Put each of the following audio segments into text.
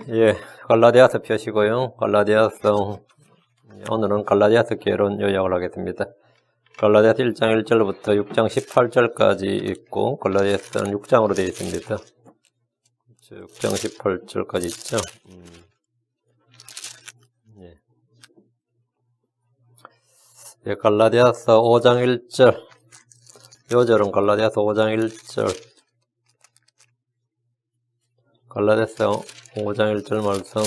예, 갈라디아서 펴시고요. 갈라디아서, 오늘은 갈라디아서 개론 요약을 하겠습니다. 갈라디아서 1장 1절부터 6장 18절까지 있고, 갈라디아서는 6장으로 되어 있습니다. 6장 18절까지 있죠. 예, 갈라디아서 5장 1절. 요절은 갈라디아서 5장 1절. 갈라디아서 5장 1절 말씀,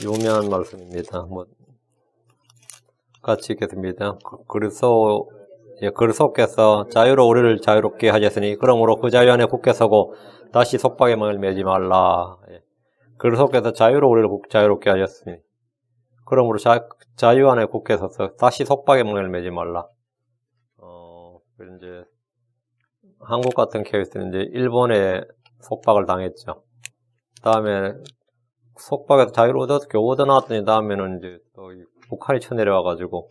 유명한 말씀입니다. 같이 읽겠습니다. 그리스도께서 자유로 우리를 자유롭게 하셨으니 그러므로 그 자유 안에 굳게 서고 다시 속박의 멍을 매지 말라. 그리스도께서 자유로 우리를 자유롭게 하셨으니 그러므로 자유 안에 굳게 서서 다시 속박의 멍을 매지 말라. 이제 한국 같은 케이스는 이제 일본에 속박을 당했죠. 다음에 속박에서 자유로 겨우 얻어나왔더니 다음에는 이제 또 북한이 쳐내려와가지고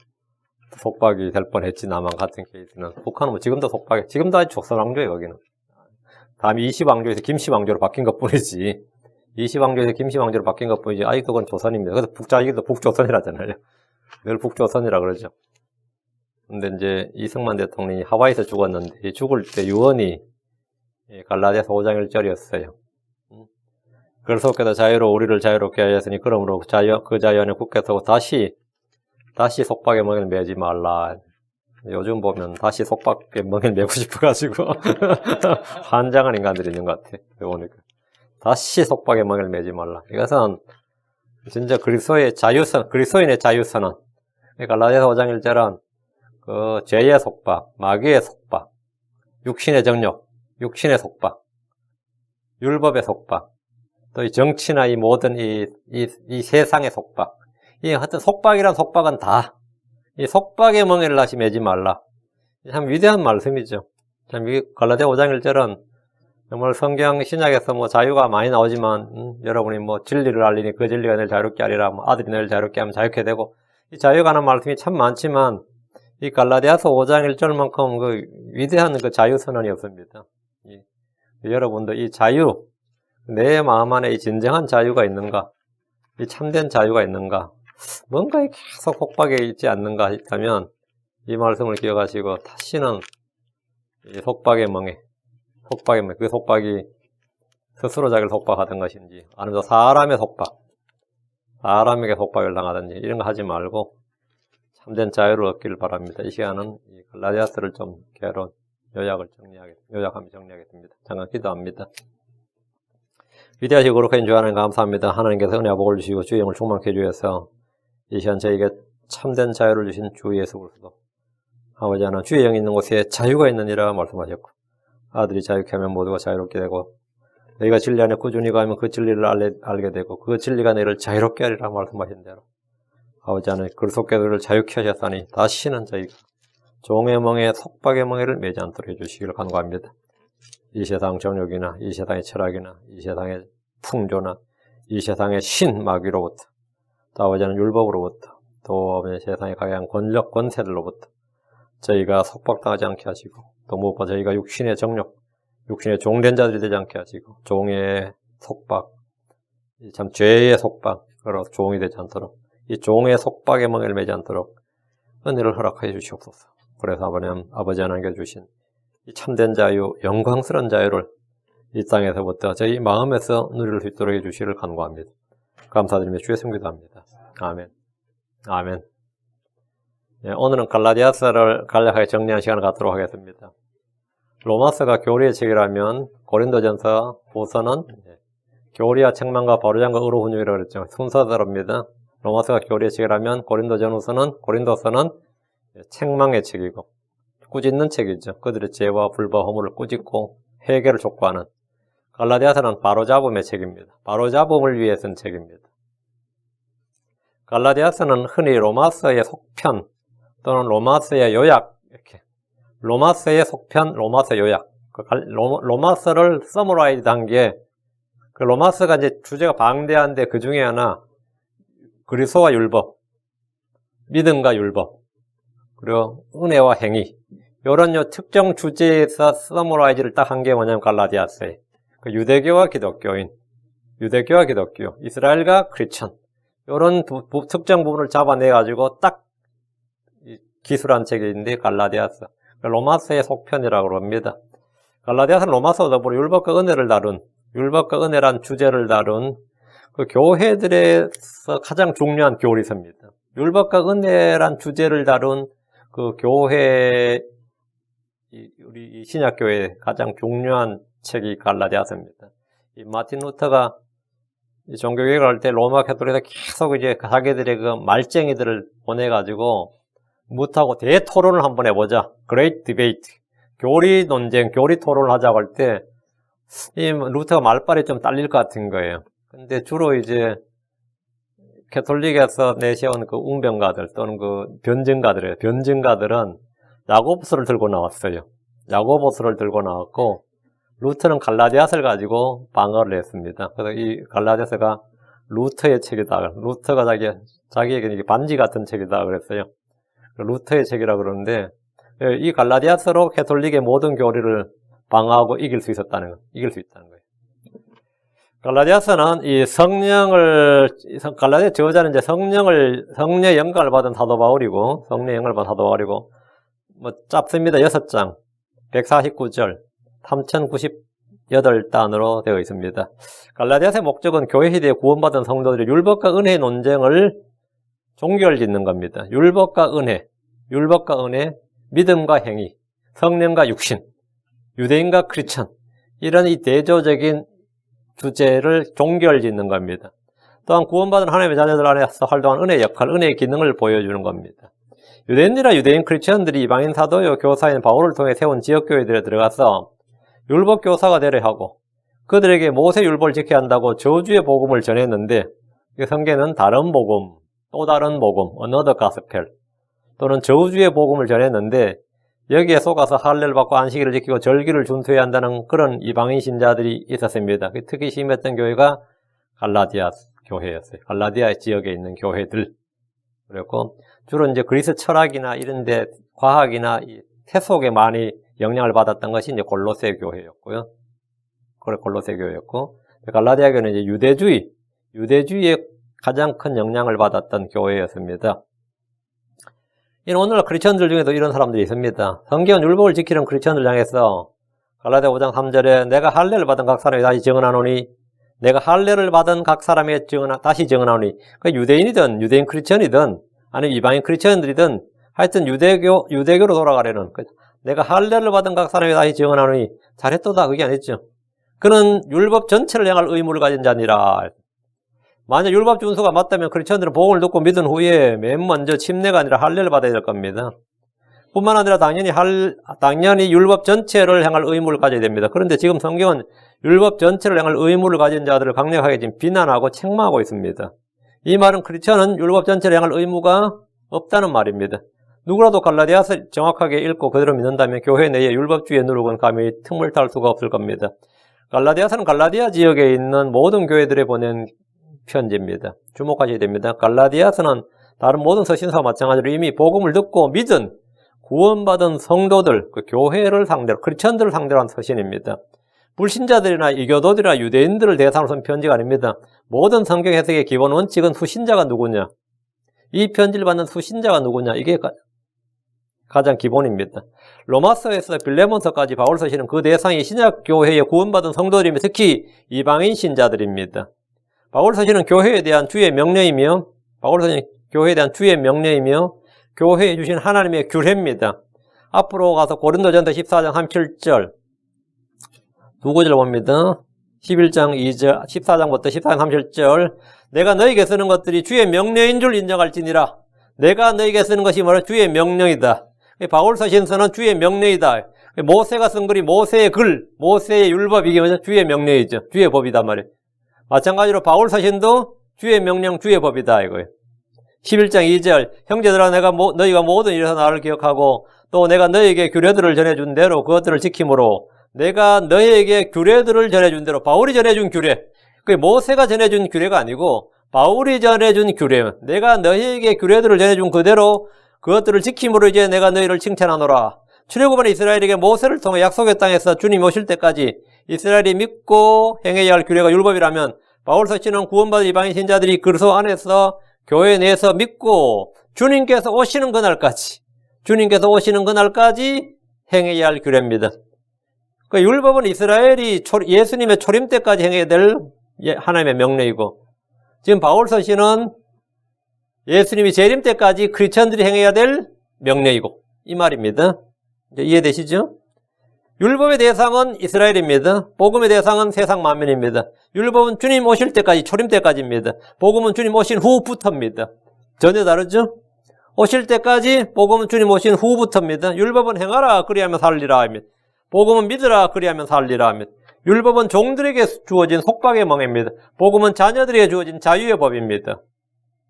속박이 될 뻔했지. 남한 같은 케이스는 북한은 뭐 지금도 속박해. 지금도 아직 조선왕조예요. 여기는 다음에 이시왕조에서 김시왕조로 바뀐 것뿐이지. 이시왕조에서 김시왕조로 바뀐 것뿐이지. 아직도 그건 조선입니다. 그래서 북자이기도 북조선이라잖아요. 늘 북조선이라 그러죠. 근데 이제 이승만 대통령이 하와이에서 죽었는데 죽을 때 유언이 갈라디아서 5장 1절이었어요. 그리스도께서 자유로 우리를 자유롭게 하셨으니 그러므로 그 자유 안에 굳게 서고 다시 속박의 멍을 매지 말라. 요즘 보면 다시 속박의 멍을 매고 싶어가지고 환장한 인간들이 있는 것 같아요. 보니까 다시 속박의 멍을 매지 말라. 이것은 진짜 그리스도인의 자유선언. 갈라디아서 5장 1절은 그 죄의 속박, 마귀의 속박, 육신의 정욕, 육신의 속박, 율법의 속박, 또 이 정치나 이 모든 이 세상의 속박. 하여튼 속박이란 속박은 다, 이 속박의 멍에를 다시 매지 말라. 참 위대한 말씀이죠. 참, 갈라디아 5장 1절은 정말 성경 신약에서 뭐 자유가 많이 나오지만, 여러분이 뭐 진리를 알리니 그 진리가 너를 자유롭게 하리라, 뭐 아들이 너를 자유롭게 하면 자유케 되고, 이 자유가 하는 말씀이 참 많지만, 이 갈라디아서 5장 1절만큼 그 위대한 그 자유선언이 없습니다. 여러분도 이 자유, 내 마음 안에 이 진정한 자유가 있는가? 이 참된 자유가 있는가? 뭔가에 계속 속박에 있지 않는가 했다면 이 말씀을 기억하시고 다시는 이 속박의 멍에, 그 속박이 스스로 자기를 속박하던 것인지 아니면 사람의 속박, 사람에게 속박을 당하든지 이런 거 하지 말고 참된 자유를 얻기를 바랍니다. 이 시간은 이 갈라디아서를 좀 개론 요약하며 정리하겠습니다. 잠깐 기도합니다. 위대하시고 거룩하신 주 하나님 감사합니다. 하나님께서 은혜와 복을 주시고 주의 영을 충만케 해주셔서 이 시간 저에게 참된 자유를 주신 주 예수 그리스도 아버지 하나님 주의 영이 있는 곳에 자유가 있느니라 말씀하셨고 아들이 자유케 하면 모두가 자유롭게 되고 너희가 진리 안에 꾸준히 가면 그 진리를 알게 되고 그 진리가 너희를 자유롭게 하리라 말씀하신 대로 아버지 하나님 그리스도께서 너희를 자유케 하셨사니 다시는 저희가 종의 멍에 속박의 멍에를 매지 않도록 해주시기를 간구합니다. 이 세상 정욕이나 이 세상의 철학이나 이 세상의 풍조나 이 세상의 신 마귀로부터 또 아버지 하나님 율법으로부터 또 세상의 각양 권력 권세들로부터 저희가 속박당하지 않게 하시고 또 무엇보다 저희가 육신의 정욕, 육신의 종된 자들이 되지 않게 하시고 종의 속박, 참 죄의 속박으로 종이 되지 않도록 이 종의 속박의 멍에를 매지 않도록 은혜를 허락하여 주시옵소서. 그래서 아버지 하나님께 주신 이 참된 자유, 영광스러운 자유를 이 땅에서부터 저희 마음에서 누릴 수 있도록 해주시기를 간구합니다. 감사드리며 주의 성기도 합니다. 아멘. 아멘. 네, 오늘은 갈라디아서를 간략하게 정리하는 시간을 갖도록 하겠습니다. 로마서가 교리의 책이라면 고린도전서 후서는 교리와 책망과 바로잡음과 의로 훈육이라고 그랬죠. 순서대로입니다. 로마서가 교리의 책이라면 고린도서는 책망의 책이고 꾸짖는 책이죠. 그들의 죄와 불법 허물을 꾸짖고 해결을 촉구하는. 갈라디아서는 바로잡음의 책입니다. 바로잡음을 위해 쓴 책입니다. 갈라디아서는 흔히 로마서의 속편 또는 로마서의 요약 로마서의 속편, 로마서 요약 로마서를 서머라이즈 한 게 그 로마서가 이제 주제가 방대한데 그 중에 하나 그리스도와 율법, 믿음과 율법, 그리고 은혜와 행위 이런 특정 주제에서 서머라이즈를 딱 한 게 뭐냐면 갈라디아서에 그 유대교와 기독교인 유대교와 기독교, 이스라엘과 크리스천 이런 특정 부분을 잡아내가지고 딱 기술한 책이 있는데 갈라디아서, 로마서의 속편이라고 합니다. 갈라디아서는 로마서와 더불어 율법과 은혜를 다룬, 율법과 은혜란 주제를 다룬 그 교회들에서 가장 중요한 교리서입니다. 율법과 은혜란 주제를 다룬 그 교회, 우리 신약교회의 가장 중요한 책이 갈라디아서입니다. 이 마틴 루터가 종교개혁을 할 때 로마 가톨릭에서 계속 이제 자기들의 그 말쟁이들을 보내가지고 무트하고 대토론을 한번 해보자. Great Debate. 교리 논쟁, 교리 토론을 하자고 할 때, 이 루터가 말빨이 좀 딸릴 것 같은 거예요. 근데 주로 이제 가톨릭에서 내세운 그 웅변가들 또는 그 변증가들이에요. 변증가들은 야고보서를 들고 나왔어요. 야고보서를 들고 나왔고, 루터는 갈라디아서를 가지고 방어를 했습니다. 그래서 이 갈라디아서가 루터의 책이다. 루터가 자기에게 반지 같은 책이다 그랬어요. 루터의 책이라 그러는데, 이 갈라디아서로 가톨릭의 모든 교리를 방어하고 이길 수 있다는 거예요. 갈라디아서는 이 갈라디아 저자는 이제 성령의 영감을 받은 사도 바울이고, 뭐 짧습니다. 6장, 149절, 3098단으로 되어 있습니다. 갈라디아서의 목적은 교회 시대에 구원받은 성도들이 율법과 은혜의 논쟁을 종결짓는 겁니다. 율법과 은혜, 믿음과 행위, 성령과 육신, 유대인과 크리스천, 이런 이 대조적인 주제를 종결짓는 겁니다. 또한 구원받은 하나님의 자녀들 안에서 활동한 은혜의 역할, 은혜의 기능을 보여주는 겁니다. 유대인이나 유대인 크리스천들이 이방인 사도요 교사인 바울을 통해 세운 지역교회들에 들어가서 율법 교사가 되려 하고 그들에게 모세 율법을 지켜야 한다고 저주의 복음을 전했는데, 성경은 다른 복음, 또 다른 복음, another gospel, 또는 저주의 복음을 전했는데 여기에 속아서 할례를 받고 안식일을 지키고 절기를 준수해야 한다는 그런 이방인 신자들이 있었습니다. 특히 심했던 교회가 갈라디아 교회였어요. 갈라디아 지역에 있는 교회들. 그랬고 주로 이제 그리스 철학이나 이런 데 과학이나 세속에 많이 영향을 받았던 것이 이제 골로새 교회였고요. 골로새 교회였고, 갈라디아 교회는 이제 유대주의에 가장 큰 영향을 받았던 교회였습니다. 오늘날 크리스천들 중에도 이런 사람들이 있습니다. 성경은 율법을 지키는 크리스천들 향해서 갈라디아 5장 3절에 내가 할례를 받은 각 사람이 다시 증언하노니, 내가 할례를 받은 각 사람이 다시 증언하노니, 그 유대인이든 유대인 크리스천이든 아니면 이방인 크리스천들이든 하여튼 유대교로 돌아가려는, 내가 할례를 받은 각 사람이 다시 증언하노니, 잘했도다 그게 아니죠. 그는 율법 전체를 향할 의무를 가진 자니라. 만약 율법 준수가 맞다면 크리스천들은 복음을 듣고 믿은 후에 맨 먼저 침례가 아니라 할례를 받아야 될 겁니다. 뿐만 아니라 당연히 율법 전체를 향할 의무를 가져야 됩니다. 그런데 지금 성경은 율법 전체를 향할 의무를 가진 자들을 강력하게 지금 비난하고 책망하고 있습니다. 이 말은 크리스천은 율법 전체를 향할 의무가 없다는 말입니다. 누구라도 갈라디아서 정확하게 읽고 그대로 믿는다면 교회 내에 율법주의의 누룩은 감히 틈을 탈 수가 없을 겁니다. 갈라디아서는 갈라디아 지역에 있는 모든 교회들에 보낸 편지입니다. 주목하셔야 됩니다. 갈라디아서는 다른 모든 서신서와 마찬가지로 이미 복음을 듣고 믿은 구원받은 성도들, 그 교회를 상대로, 크리스천들을 상대로 한 서신입니다. 불신자들이나 이교도들이나 유대인들을 대상으로 쓴 편지가 아닙니다. 모든 성경 해석의 기본 원칙은 수신자가 누구냐, 이 편지를 받는 수신자가 누구냐, 이게 가장 기본입니다. 로마서에서 빌레몬서까지 바울 서신은 그 대상이 신약교회에 구원받은 성도들이며 특히 이방인 신자들입니다. 바울 서신은 교회에 대한 주의 명령이며 교회에 주신 하나님의 규례입니다. 앞으로 가서 고린도전서 14장 37절 두 구절 봅니다. 11장 2절, 14장부터 14장 37절 내가 너에게 쓰는 것들이 주의 명령인 줄 인정할지니라. 내가 너에게 쓰는 것이 뭐라? 주의 명령이다. 바울 서신서는 주의 명령이다. 모세가 쓴 글이 모세의 글, 모세의 율법, 이게 뭐죠? 주의 명령이죠. 주의 법이다 말이에요. 마찬가지로 바울 서신도 주의 명령, 주의 법이다 이거예요. 11장 2절 형제들아 너희가 모든 일에서 나를 기억하고 또 내가 너희에게 규례들을 전해준 대로 그것들을 지킴으로 내가 너희에게 규례들을 전해준 대로, 바울이 전해준 규례, 그게 모세가 전해준 규례가 아니고 바울이 전해준 규례, 내가 너희에게 규례들을 전해준 그대로 그것들을 지킴으로 이제 내가 너희를 칭찬하노라. 출애굽한 이스라엘에게 모세를 통해 약속의 땅에서 주님 오실 때까지 이스라엘이 믿고 행해야 할 규례가 율법이라면 바울 서신은 구원받은 이방인 신자들이 그리스도 안에서 교회 내에서 믿고 주님께서 오시는 그날까지 행해야 할 규례입니다. 그 율법은 이스라엘이 예수님의 초림 때까지 행해야 될 하나님의 명령이고, 지금 바울 서신은 예수님이 재림 때까지 크리스천들이 행해야 될 명령이고, 이 말입니다. 이제 이해되시죠? 율법의 대상은 이스라엘입니다. 복음의 대상은 세상 만민입니다. 율법은 주님 오실 때까지, 초림 때까지입니다. 복음은 주님 오신 후부터입니다. 전혀 다르죠? 오실 때까지, 복음은 주님 오신 후부터입니다. 율법은 행하라 그리하면 살리라 합니다. 복음은 믿으라 그리하면 살리라 합니다. 율법은 종들에게 주어진 속박의 멍에입니다. 복음은 자녀들에게 주어진 자유의 법입니다.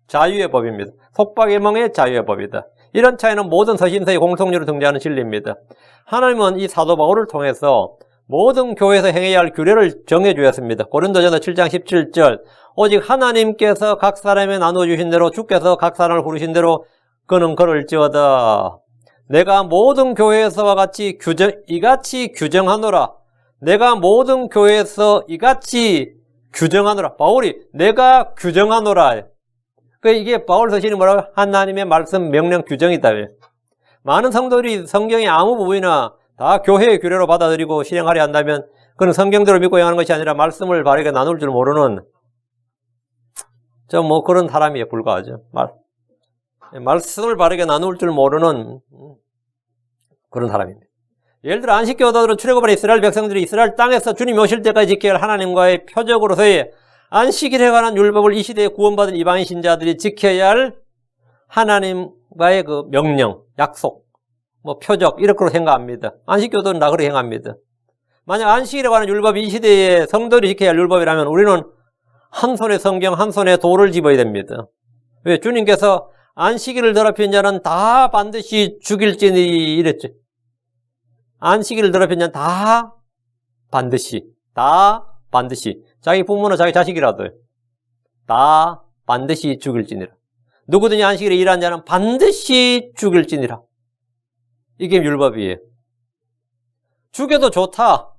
자유의 법입니다. 속박의 멍에 자유의 법이다. 이런 차이는 모든 서신서의 공통적으로 등장하는 진리입니다. 하나님은 이 사도 바울을 통해서 모든 교회에서 행해야 할 규례를 정해주었습니다. 고린도전서 7장 17절, 오직 하나님께서 각 사람에 나눠주신 대로 주께서 각 사람을 부르신 대로 그는 그럴지어다. 내가 모든 교회에서와 같이 이같이 규정하노라. 내가 모든 교회에서 이같이 규정하노라. 바울이 내가 규정하노라. 이게 바울 서신이 뭐라고? 하나님의 말씀, 명령, 규정이다. 많은 성도들이 성경의 아무 부분이나 다 교회의 규례로 받아들이고 실행하려 한다면 그는 성경대로 믿고 행하는 것이 아니라 말씀을 바르게 나눌 줄 모르는 그런 사람에 불과하죠. 말씀을 바르게 나눌 줄 모르는 그런 사람입니다. 예를 들어 안식교도들은 출애굽한 이스라엘 백성들이 이스라엘 땅에서 주님이 오실 때까지 지켜야 할 하나님과의 표적으로서의 안식일에 관한 율법을 이 시대에 구원받은 이방인 신자들이 지켜야 할 하나님과의 그 명령, 약속, 표적 이렇게 생각합니다. 안식교도는 다 그렇게 행합니다. 만약 안식일에 관한 율법이 이 시대에 성도들이 지켜야 할 율법이라면 우리는 한 손에 성경, 한 손에 돌을 집어야 됩니다. 왜? 주님께서 안식일을 더럽힌 자는 다 반드시 죽일지니 이랬죠. 안식일을 더럽힌 자는 다 반드시 자기 부모나 자기 자식이라도 다 반드시 죽일지니라. 누구든지 안식일에 일하는 자는 반드시 죽일지니라. 이게 율법이에요. 죽여도 좋다.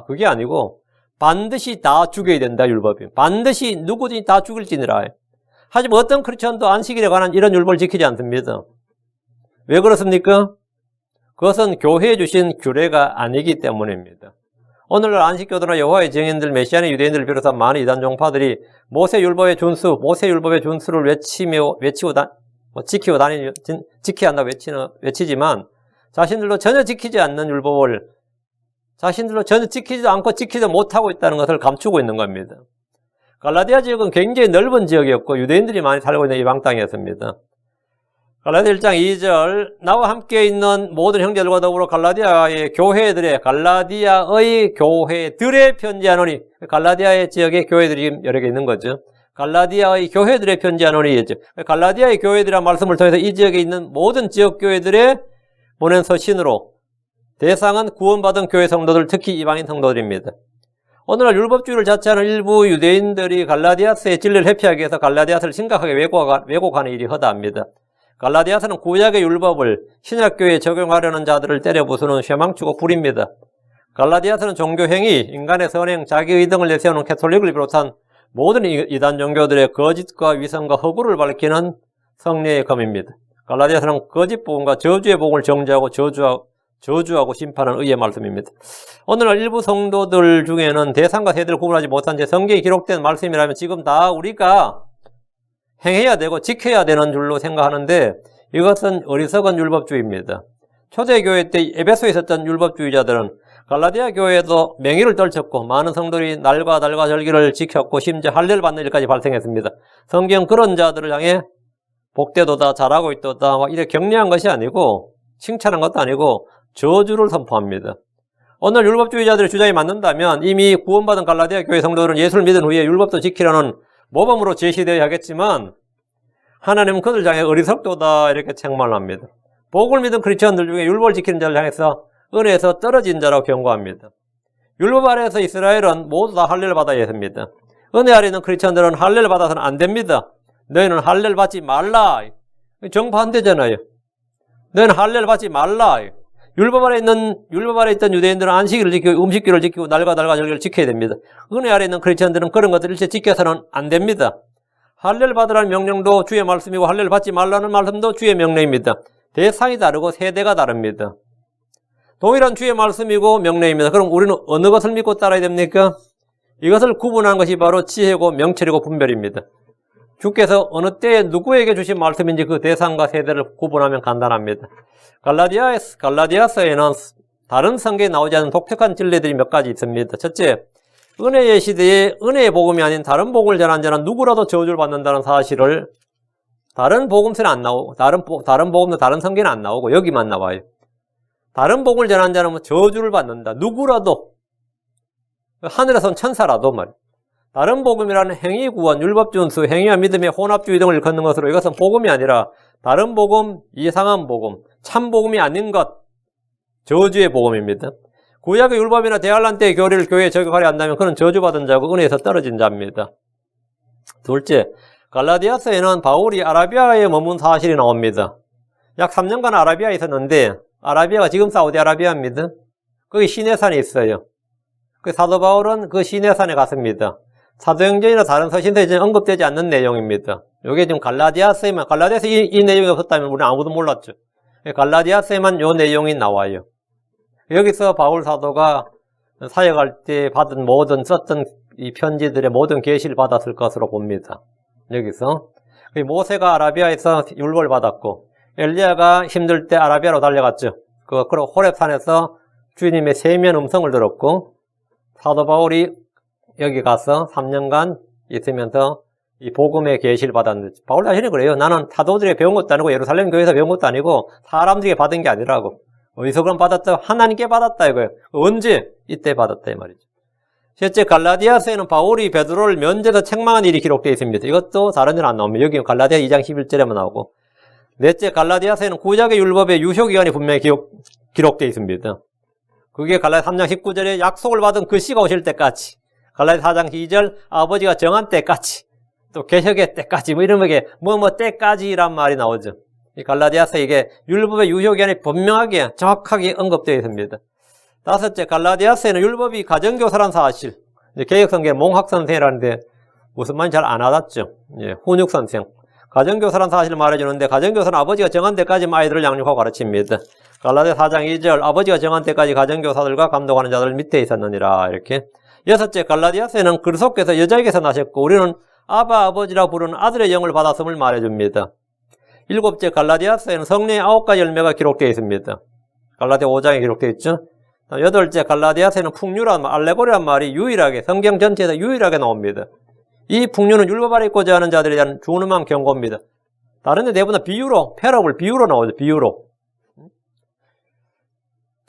그게 아니고 반드시 다 죽여야 된다 율법이에요. 반드시 누구든지 다 죽일지니라. 하지만 어떤 크리스천도 안식일에 관한 이런 율법을 지키지 않습니다. 왜 그렇습니까? 그것은 교회에 주신 규례가 아니기 때문입니다. 오늘날 안식교도나 여호와의 증인들, 메시아의 유대인들을 비롯한 많은 이단 종파들이 모세율법의 준수를 지켜야 한다고 외치지만 자신들도 전혀 지키지 않는 율법을 자신들도 전혀 지키지도 않고 지키지 못하고 있다는 것을 감추고 있는 겁니다. 갈라디아 지역은 굉장히 넓은 지역이었고 유대인들이 많이 살고 있는 이방 땅이었습니다. 갈라디아 1장 2절, 나와 함께 있는 모든 형제들과 더불어 갈라디아의 교회들의 편지하노니, 갈라디아의 지역에 교회들이 여러 개 있는 거죠. 갈라디아의 교회들의 편지하노니, 갈라디아의 교회들이란 말씀을 통해서 이 지역에 있는 모든 지역 교회들의 보낸 서신으로 대상은 구원받은 교회 성도들, 특히 이방인 성도들입니다. 오늘날 율법주의를 자처하는 일부 유대인들이 갈라디아서의 진리를 회피하기 위해서 갈라디아서를 심각하게 왜곡하는 일이 허다합니다. 갈라디아서는 구약의 율법을 신약교회에 적용하려는 자들을 때려 부수는 쇠망치고 불입니다. 갈라디아서는 종교행위, 인간의 선행, 자기의등을 내세우는 캐톨릭을 비롯한 모든 이단 종교들의 거짓과 위선과 허구를 밝히는 성례의 검입니다. 갈라디아서는 거짓 복음과 저주의 복음을 정죄하고 저주하고 심판하는 의의 말씀입니다. 오늘날 일부 성도들 중에는 대상과 세대를 구분하지 못한 채 성경에 기록된 말씀이라면 지금 다 우리가 행해야 되고 지켜야 되는 줄로 생각하는데 이것은 어리석은 율법주의입니다. 초대교회 때 에베소에 있었던 율법주의자들은 갈라디아 교회에도 맹의를 떨쳤고 많은 성도들이 날과 달과 절기를 지켰고 심지어 할례를 받는 일까지 발생했습니다. 성경 그런 자들을 향해 복되도다, 잘하고 있도다 이렇게 격려한 것이 아니고 칭찬한 것도 아니고 저주를 선포합니다. 오늘 율법주의자들의 주장이 맞는다면 이미 구원받은 갈라디아 교회 성도들은 예수를 믿은 후에 율법도 지키려는 모범으로 제시되어야 하겠지만 하나님은 그들 향해 어리석도다 이렇게 책망합니다. 복을 믿은 크리스천들 중에 율법을 지키는 자를 향해서 은혜에서 떨어진 자라고 경고합니다. 율법 아래에서 이스라엘은 모두 다 할례를 받아야 했습니다. 은혜 아래 있는 크리스천들은 할례를 받아서는 안 됩니다. 너희는 할례를 받지 말라. 정반대잖아요. 너희는 할례를 받지 말라. 율법 아래 있던 유대인들은 안식일을 지키고 음식기를 지키고 날과 절기를 지켜야 됩니다. 은혜 아래 있는 크리스천들은 그런 것들을 일체 지켜서는 안 됩니다. 할례를 받으라는 명령도 주의 말씀이고 할례를 받지 말라는 말씀도 주의 명령입니다. 대상이 다르고 세대가 다릅니다. 동일한 주의 말씀이고 명령입니다. 그럼 우리는 어느 것을 믿고 따라야 됩니까? 이것을 구분하는 것이 바로 지혜고 명철이고 분별입니다. 주께서 어느 때에 누구에게 주신 말씀인지 그 대상과 세대를 구분하면 간단합니다. 갈라디아서에는 다른 성경에 나오지 않은 독특한 진리들이 몇 가지 있습니다. 첫째, 은혜의 시대에 은혜의 복음이 아닌 다른 복음을 전한 자는 누구라도 저주를 받는다는 사실을 다른 복음서는 안 나오고 다른 복음도 다른 성경은 안 나오고 여기만 나와요. 다른 복음을 전한 자는 저주를 받는다. 누구라도 하늘에선 천사라도 말이에요. 다른 복음이라는 행위 구원, 율법 준수, 행위와 믿음의 혼합주의 등을 걷는 것으로 이것은 복음이 아니라 다른 복음, 이상한 복음, 참 복음이 아닌 것, 저주의 복음입니다. 구약의 율법이나 대환란 때의 교리를 교회에 적용하려 한다면 그는 저주받은 자고 은혜에서 떨어진 자입니다. 둘째, 갈라디아서에는 바울이 아라비아에 머문 사실이 나옵니다. 약 3년간 아라비아에 있었는데 아라비아가 지금 사우디아라비아입니다. 거기 시내산에 있어요. 그 사도 바울은 그 시내산에 갔습니다. 사도행전이나 다른 서신서에 언급되지 않는 내용입니다. 이게 지금 갈라디아서에 이 내용이 없었다면 우리는 아무도 몰랐죠. 갈라디아서에만 이 내용이 나와요. 여기서 바울 사도가 사역할 때 썼던 이 편지들의 모든 계시를 받았을 것으로 봅니다. 여기서 모세가 아라비아에서 율법을 받았고 엘리야가 힘들 때 아라비아로 달려갔죠. 그리고 호렙산에서 주님의 세미한 음성을 들었고 사도 바울이 여기 가서 3년간 있으면서 이 복음의 계시를 받았는데 바울 자신이 그래요. 나는 사도들에게 배운 것도 아니고 예루살렘 교회에서 배운 것도 아니고 사람들에게 받은 게 아니라고. 어디서 그럼 받았다? 하나님께 받았다 이거예요. 언제? 이때 받았다 이 말이죠. 실제 갈라디아서에는 바울이 베드로를 면제해서 책망한 일이 기록되어 있습니다. 이것도 다른 데는 안 나옵니다. 여기 갈라디아 2장 11절에만 나오고. 넷째, 갈라디아서에는 구약의 율법의 유효기간이 분명히 기록되어 있습니다. 그게 갈라디아 3장 19절에 약속을 받은 그 시가 오실 때까지, 갈라디아 4장 2절 아버지가 정한 때까지, 또 개혁의 때까지 뭐 이런 게 때까지란 말이 나오죠. 이 갈라디아서 이게 율법의 유효기간이 분명하게 정확하게 언급되어 있습니다. 다섯째, 갈라디아서에는 율법이 가정교사란 사실. 개혁성경 몽학선생이라는데 무슨 말인지 잘 안 와닿죠. 훈육선생. 가정교사란 사실을 말해주는데 가정교사는 아버지가 정한 때까지 아이들을 양육하고 가르칩니다. 갈라디아 4장 2절 아버지가 정한 때까지 가정교사들과 감독하는 자들 밑에 있었느니라 이렇게. 여섯째, 갈라디아서에는 그리스도께서 여자에게서 나셨고 우리는 아버지라 부르는 아들의 영을 받았음을 말해줍니다. 일곱째, 갈라디아서에는 성령의 9가지 열매가 기록되어 있습니다. 갈라디아 5장에 기록되어 있죠. 여덟째, 갈라디아서에는 풍류란 말, 알레고리란 말이 유일하게 성경 전체에서 유일하게 나옵니다. 이 풍류는 율법 아래 있고자 하는 자들에 대한 준엄한 경고입니다. 다른 데 대부분 비유로, 패러블, 비유로 나오죠. 비유로.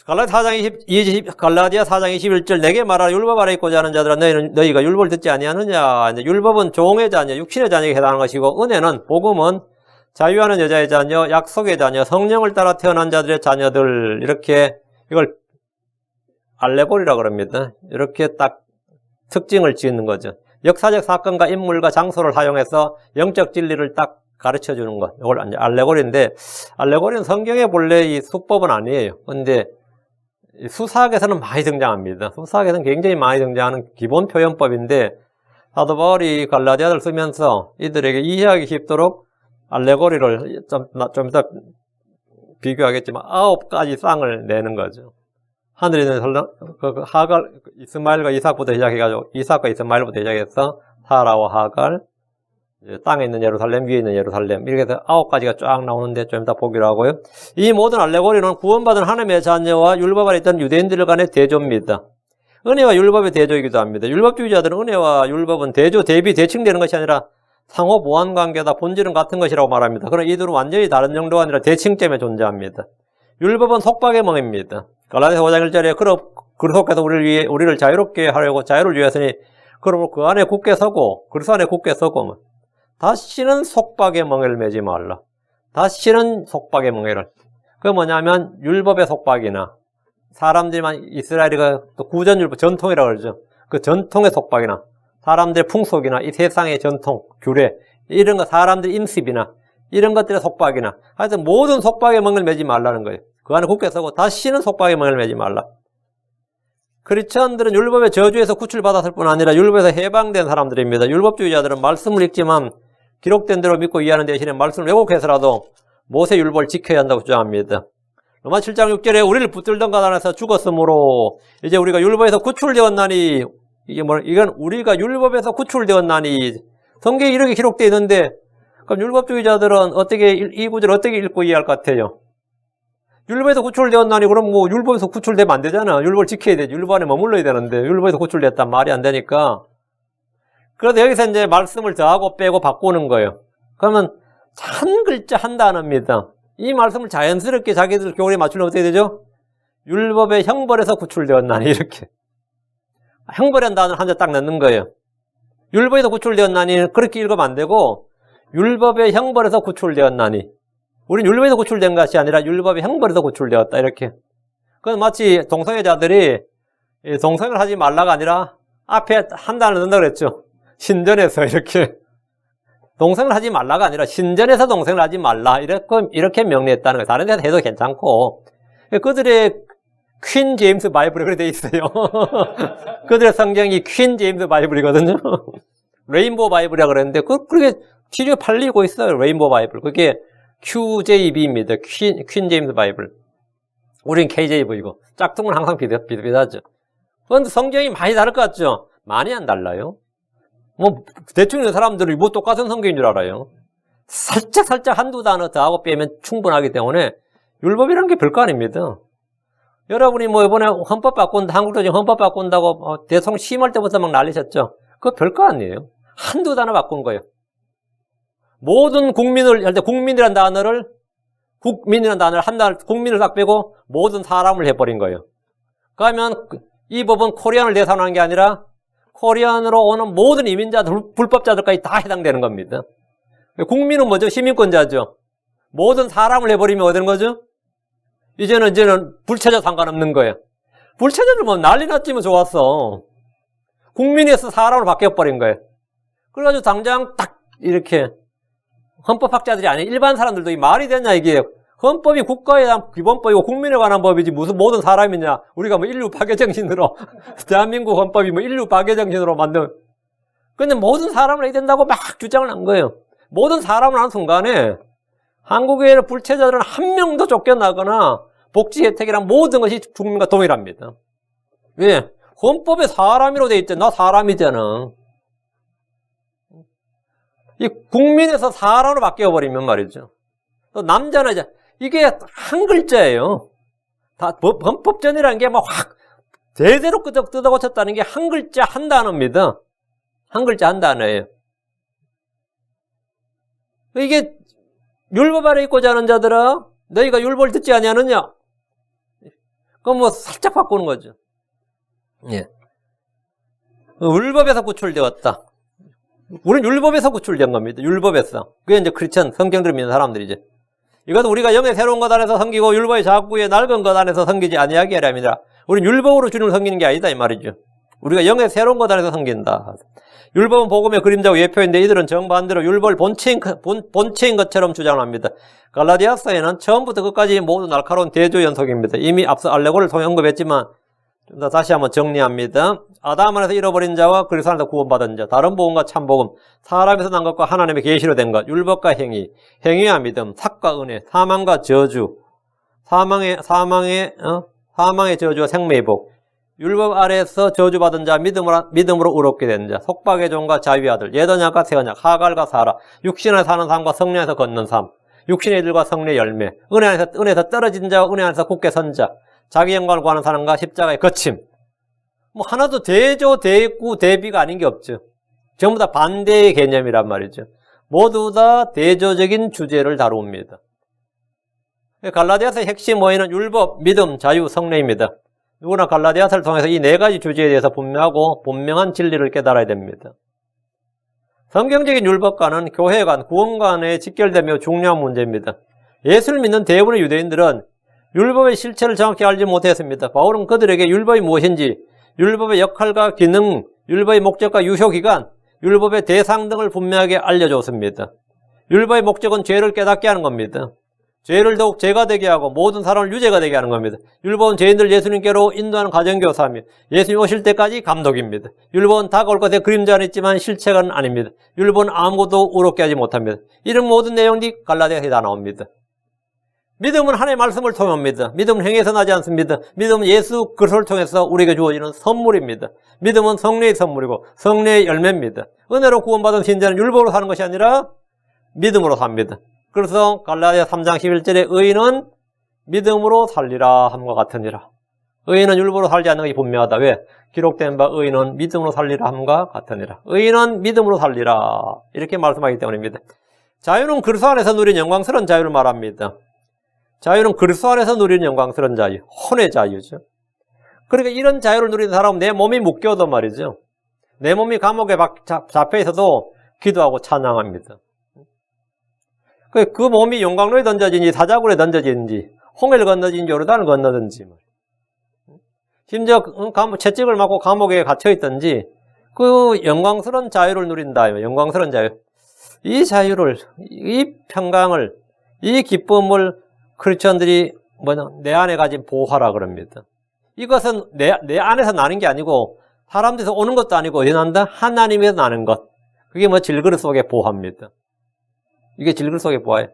갈라디아 4장 21절 내게 말하라 율법 아래 있고자 하는 자들아 너희가 율법을 듣지 아니하느냐. 율법은 종의 자녀, 육신의 자녀에게 해당하는 것이고 은혜는 복음은 자유하는 여자의 자녀, 약속의 자녀, 성령을 따라 태어난 자들의 자녀들 이렇게 이걸 알레고리라고 그럽니다. 이렇게 딱 특징을 짓는 거죠. 역사적 사건과 인물과 장소를 사용해서 영적 진리를 딱 가르쳐주는 것. 이걸 이제 알레고리인데, 알레고리는 성경의 본래 이 수법은 아니에요. 근데 수사학에서는 많이 등장합니다. 수사학에서는 굉장히 많이 등장하는 기본 표현법인데, 사도 바울이 갈라디아를 쓰면서 이들에게 이해하기 쉽도록 알레고리를 좀 이따 비교하겠지만 9가지 쌍을 내는 거죠. 하늘에 있는 하갈, 이스마엘과 이삭부터 시작해가지고, 이삭과 이스마엘부터 시작해서 사라와 하갈, 땅에 있는 예루살렘, 위에 있는 예루살렘, 이렇게 해서 9가지가 쫙 나오는데 좀 이따 보기로 하고요. 이 모든 알레고리는 구원받은 하나님의 자녀와 율법 아래 있던 유대인들 간의 대조입니다. 은혜와 율법의 대조이기도 합니다. 율법주의자들은 은혜와 율법은 대조, 대비, 대칭되는 것이 아니라 상호 보완 관계다, 본질은 같은 것이라고 말합니다. 그러나 이들은 완전히 다른 정도가 아니라 대칭점에 존재합니다. 율법은 속박의 멍입니다. 갈라디아서 5장 1절에 그리스도께서 우리를 자유롭게 하려고 자유를 위하였으니 그러므로 그 안에 굳게 서고 그리스도 안에 굳게 서고 다시는 속박의 멍에를 매지 말라. 다시는 속박의 멍에를. 그게 뭐냐면 율법의 속박이나 사람들만 이스라엘이가 또 구전율법 전통이라고 그러죠. 그 전통의 속박이나 사람들의 풍속이나 이 세상의 전통, 규례 이런 거 사람들의 인습이나 이런 것들의 속박이나 하여튼 모든 속박의 멍을 매지 말라는 거예요. 그 안에 굳게 서고 다시는 속박에 멍을 매지 말라. 크리스천들은 율법의 저주에서 구출받았을 뿐 아니라 율법에서 해방된 사람들입니다. 율법주의자들은 말씀을 읽지만 기록된 대로 믿고 이해하는 대신에 말씀을 왜곡해서라도 모세 율법을 지켜야 한다고 주장합니다. 로마 7장 6절에 우리를 붙들던 것 안에서 죽었으므로 이제 우리가 율법에서 구출되었나니, 이건 우리가 율법에서 구출되었나니, 성경에 이렇게 기록되어 있는데, 그럼 율법주의자들은 이 구절을 어떻게 읽고 이해할 것 같아요? 율법에서 구출되었나니, 그럼 뭐 율법에서 구출되면 안 되잖아. 율법을 지켜야 되지. 율법 안에 머물러야 되는데 율법에서 구출됐단 말이 안 되니까. 그래서 여기서 이제 말씀을 더하고 빼고 바꾸는 거예요. 그러면 한 글자 한 단어입니다. 이 말씀을 자연스럽게 자기들 교리에 맞추려면 어떻게 되죠? 율법의 형벌에서 구출되었나니, 이렇게. 형벌이라는 단어를 한 자 딱 넣는 거예요. 율법에서 구출되었나니, 그렇게 읽으면 안 되고, 율법의 형벌에서 구출되었나니. 우린 율법에서 구출된 것이 아니라 율법의 형벌에서 구출되었다, 이렇게. 그건 마치 동성애자들이 동성애를 하지 말라가 아니라 앞에 한 단어를 넣는다 그랬죠. 신전에서 이렇게. 동성을 하지 말라가 아니라 신전에서 동성을 하지 말라, 이렇게 명리했다는 거예요. 다른 데서 해도 괜찮고. 그들의 퀸 제임스 바이블에 그렇게 돼 있어요. 그들의 성경이 퀸 제임스 바이블이거든요. 레인보우 바이블이라고 그랬는데 그렇게 시중에 팔리고 있어요. 레인보우 바이블. 그게 QJB입니다. 퀸 제임스 바이블. 우린 KJV이고 짝퉁은 항상 비슷하죠. 그런데 성경이 많이 다를 것 같죠? 많이 안 달라요. 뭐 대충 있는 사람들이 뭐 똑같은 성경인 줄 알아요. 살짝 한두 단어 더하고 빼면 충분하기 때문에 율법이라는 게 별거 아닙니다. 여러분이 뭐 이번에 한국도 지금 헌법 바꾼다고 대통령 취임할 때부터 막 난리셨죠? 그거 별거 아니에요. 한두 단어 바꾼 거예요. 모든 국민을 할 때 국민이라는 단어를 한 단어 국민을 딱 빼고 모든 사람을 해버린 거예요. 그러면 이 법은 코리안을 대상으로 한 게 아니라 코리안으로 오는 모든 이민자들, 불법자들까지 다 해당되는 겁니다. 국민은 뭐죠? 시민권자죠. 모든 사람을 해버리면 어떻게 되는 거죠? 이제는 불체자 상관없는 거예요. 불체자들 뭐 난리 났지만 좋았어. 국민에서 사람으로 바뀌어버린 거예요. 그래가지고 당장 딱 이렇게 헌법학자들이 아닌 일반 사람들도 이 말이 되냐 이게. 헌법이 국가에 대한 기본법이고 국민에 관한 법이지 무슨 모든 사람이냐. 우리가 뭐 인류 파괴 정신으로 대한민국 헌법이 뭐 인류 파괴 정신으로 만든. 근데 모든 사람을 해야 된다고 막 주장을 한 거예요. 모든 사람을 하는 순간에 한국의 불체자들은 한 명도 쫓겨나거나 복지 혜택이랑 모든 것이 국민과 동일합니다. 왜? 헌법에 사람이로 돼 있잖아. 나 사람이잖아. 이 국민에서 사람으로 바뀌어버리면 말이죠. 또 남자는 이제 이게 한 글자예요. 다 헌법전이라는 게 막 확 대대로 뜯어 고쳤다는 게 한 글자 한 단어입니다. 한 글자 한 단어예요. 이게 율법 아래 있고자 하는 자들아, 너희가 율법을 듣지 아니하느냐? 그건 뭐 살짝 바꾸는 거죠. 예. 율법에서 구출되었다. 우리는 율법에서 구출된 겁니다. 율법에서. 그게 이제 크리스천 성경들을 믿는 사람들이죠. 이것은 우리가 영의 새로운 것 안에서 섬기고 율법의 자구의 낡은 것 안에서 섬기지 아니하게 하려 합니다. 우리는 율법으로 주님을 섬기는 게 아니다 이 말이죠. 우리가 영의 새로운 것 안에서 섬긴다. 율법은 복음의 그림자고 예표인데 이들은 정반대로 율법을 본체인 것처럼 주장합니다. 갈라디아서에는 처음부터 끝까지 모두 날카로운 대조 연속입니다. 이미 앞서 알레고를 통해 언급했지만 좀 더 다시 한번 정리합니다. 아담 안에서 잃어버린 자와 그리스도 안에서 구원받은 자, 다른 복음과 참복음, 사람에서 난 것과 하나님의 계시로 된 것, 율법과 행위, 행위와 믿음, 삭과 은혜, 사망과 저주, 사망의 저주와 생명의 복, 율법 아래에서 저주받은 자, 믿음으로 의롭게 된 자, 속박의 종과 자유의 아들, 옛언약과 새언약, 하갈과 사라, 육신 안에서 사는 삶과 성령 안에서 걷는 삶, 육신의 일과 성령의 열매, 은혜에서 떨어진 자와 은혜 안에서 굳게 선 자, 자기 영광을 구하는 사람과 십자가의 거침. 뭐 하나도 대조, 대구, 대비가 아닌 게 없죠. 전부 다 반대의 개념이란 말이죠. 모두 다 대조적인 주제를 다룹니다. 갈라디아서의 핵심 모의는 율법, 믿음, 자유, 성례입니다. 누구나 갈라디아서를 통해서 이 네 가지 주제에 대해서 분명하고 분명한 진리를 깨달아야 됩니다. 성경적인 율법과는 교회관, 구원관에 직결되며 중요한 문제입니다. 예수를 믿는 대부분의 유대인들은 율법의 실체를 정확히 알지 못했습니다. 바울은 그들에게 율법이 무엇인지, 율법의 역할과 기능, 율법의 목적과 유효기간, 율법의 대상 등을 분명하게 알려줬습니다. 율법의 목적은 죄를 깨닫게 하는 겁니다. 죄를 더욱 죄가 되게 하고 모든 사람을 유죄가 되게 하는 겁니다. 율법은 죄인들 예수님께로 인도하는 가정교사며 예수님 오실 때까지 감독입니다. 율법은 다가올 것에 그림자는 있지만 실체는 아닙니다. 율법은 아무것도 의롭게 하지 못합니다. 이런 모든 내용들이 갈라디아서에 다 나옵니다. 믿음은 하나님의 말씀을 통합니다. 믿음은 행위에서 나지 않습니다. 믿음은 예수 그리스도를 통해서 우리에게 주어지는 선물입니다. 믿음은 성령의 선물이고 성령의 열매입니다. 은혜로 구원받은 신자는 율법으로 사는 것이 아니라 믿음으로 삽니다. 그래서 갈라디아 3장 11절에 의인은 믿음으로 살리라 함과 같으니라. 의인은 율법으로 살지 않는 것이 분명하다. 왜? 기록된 바 의인은 믿음으로 살리라 함과 같으니라. 의인은 믿음으로 살리라. 이렇게 말씀하기 때문입니다. 자유는 그리스도 안에서 누리는 영광스러운 자유를 말합니다. 자유는 그리스도 안에서 누리는 영광스러운 자유, 혼의 자유죠. 그러니까 이런 자유를 누리는 사람은 내 몸이 묶여도 말이죠. 내 몸이 감옥에 잡혀 있어도 기도하고 찬양합니다. 그 몸이 용광로에 던져진지 사자굴에 던져진지 홍해를 건너진지 요르단을 건너든지 심지어 채찍을 맞고 감옥에 갇혀있든지 그 영광스러운 자유를 누린다. 영광스러운 자유. 이 자유를, 이 평강을, 이 기쁨을 크리스천들이 내 안에 가진 보화라 그럽니다. 이것은 내 안에서 나는 게 아니고 사람들에서 오는 것도 아니고 어디 난다? 하나님에서 나는 것. 그게 질그릇 속의 보화입니다. 이게 질그릇 속의 보화예요.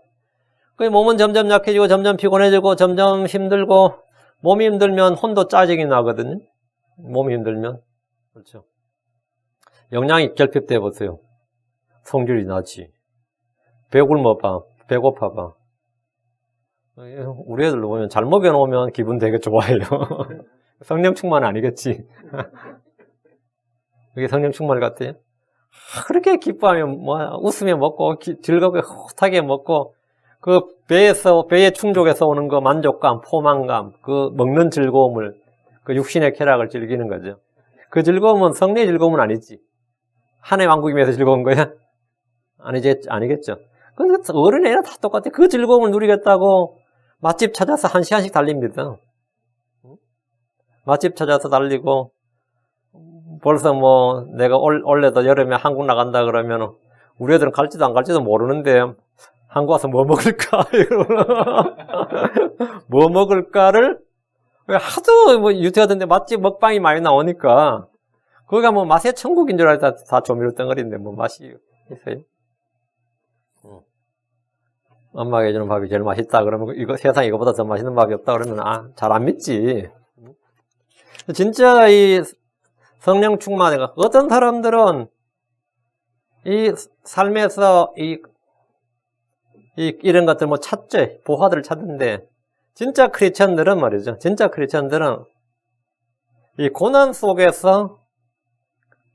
그 몸은 점점 약해지고 점점 피곤해지고 점점 힘들고 몸이 힘들면 혼도 짜증이 나거든요. 몸이 힘들면. 그렇죠. 영양이 결핍돼 보세요. 성질이 나지. 배굶어봐. 배고파봐. 우리 애들로 보면 잘 먹여놓으면 기분 되게 좋아해요. 성령 충만 아니겠지. 그게 성령 충만 같아요. 그렇게 기뻐하면 웃으며 먹고 즐겁게 호탕하게 먹고 그 배의 충족에서 오는 그 만족감, 포만감, 그 먹는 즐거움을 그 육신의 쾌락을 즐기는 거죠. 그 즐거움은 성령의 즐거움은 아니지. 하나의 왕국이 위해서 즐거운 거야? 아니겠죠. 그래서 어른애나 다 똑같아. 그 즐거움을 누리겠다고 맛집 찾아서 1시간씩 달립니다. 맛집 찾아서 달리고 벌써 내가 올해도 여름에 한국 나간다 그러면 우리 애들은 갈지도 안 갈지도 모르는데 한국 와서 뭐 먹을까? 뭐 먹을까를 하도 유튜브 같은데 맛집 먹방이 많이 나오니까 거기가 맛의 천국인 줄 알고 다 조미료 덩어리인데 맛이 있어요. 엄마가 해주는 밥이 제일 맛있다 그러면 세상에 이거보다 더 맛있는 밥이 없다 그러면 잘 안 믿지. 진짜 이 성령 충만해가 어떤 사람들은 이 삶에서 이런 것들 찾지 보화들을 찾는데 진짜 크리스천들은 말이죠. 진짜 크리스천들은 이 고난 속에서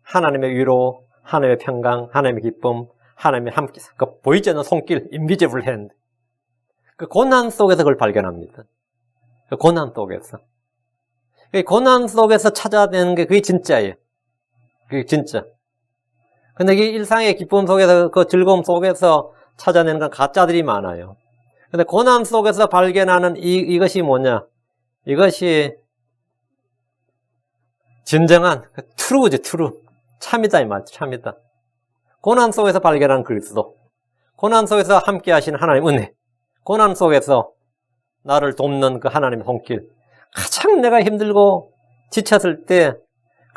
하나님의 위로, 하나님의 평강, 하나님의 기쁨, 하나님의 함께 그 보이지 않는 손길, invisible hand. 그 고난 속에서 그걸 발견합니다. 그 고난 속에서. 그 고난 속에서 찾아내는 게 그게 진짜예요. 그게 진짜. 근데 이 일상의 기쁨 속에서 그 즐거움 속에서 찾아내는 건 가짜들이 많아요. 근데 고난 속에서 발견하는 이것이 뭐냐? 이것이 진정한 트루지, 트루. 참이다, 이 말, 참이다. 고난 속에서 발견한 그리스도. 고난 속에서 함께 하시는 하나님 은혜. 고난 속에서 나를 돕는 그 하나님의 손길. 가장 내가 힘들고 지쳤을 때,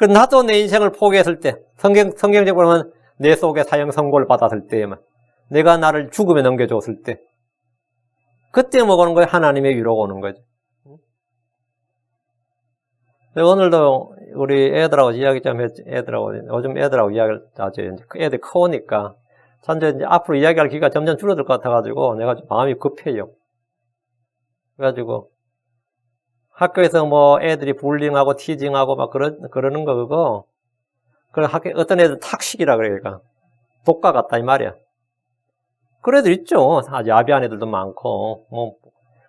나도 내 인생을 포기했을 때, 성경적으로 보면 내 속에 사형 선고를 받았을 때에만, 내가 나를 죽음에 넘겨줬을 때, 그때 오는 거예요. 하나님의 위로가 오는 거죠. 오늘도 우리 애들하고 이야기 좀 했지. 요즘 애들하고 이야기를 하죠. 애들 커오니까. 이제 앞으로 이야기할 기회가 점점 줄어들 것 같아가지고, 내가 좀 마음이 급해요. 그래가지고, 학교에서 애들이 불링하고 티징하고 그러는 거 그거. 어떤 애들 탁식이라 그래, 그러니까. 독가 같다, 이 말이야. 그런 애들 있죠. 아주 야비한 애들도 많고.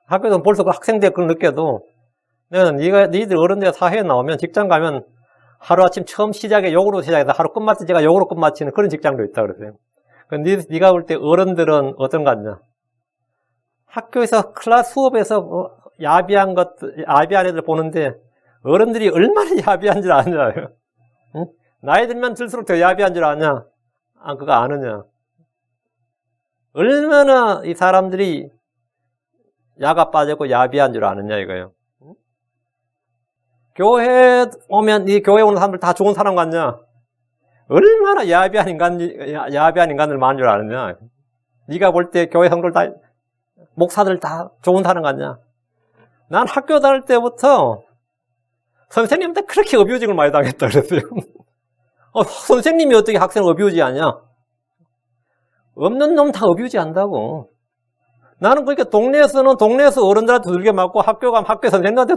학교에서 벌써 그 학생들 그걸 느껴도, 내가 니들 어른들 사회에 나오면 직장 가면 하루아침 처음 욕으로 시작해서 하루 끝마치 제가 욕으로 끝마치는 그런 직장도 있다 그러세요. 네가 볼 때 어른들은 어떤 것 같냐? 학교에서 클래스 수업에서 야비한 애들 보는데 어른들이 얼마나 야비한 줄 아냐? 응? 나이 들면 들수록 더 야비한 줄 아냐? 그거 아느냐? 얼마나 이 사람들이 야가 빠졌고 야비한 줄 아느냐 이거예요. 교회 오면 이 교회 오는 사람들 다 좋은 사람 같냐? 얼마나 야비한 인간들 많은 줄 아느냐? 네가 볼 때 교회 성도들 다 목사들 다 좋은 사람 같냐? 난 학교 다닐 때부터 선생님한테 그렇게 어뷰징을 많이 당했다 그랬어요. 선생님이 어떻게 학생을 어뷰지하냐? 없는 놈 다 어뷰지 한다고. 나는 그러니까 동네에서 어른들한테 두들겨 맞고 학교 가면 학교 선생님한테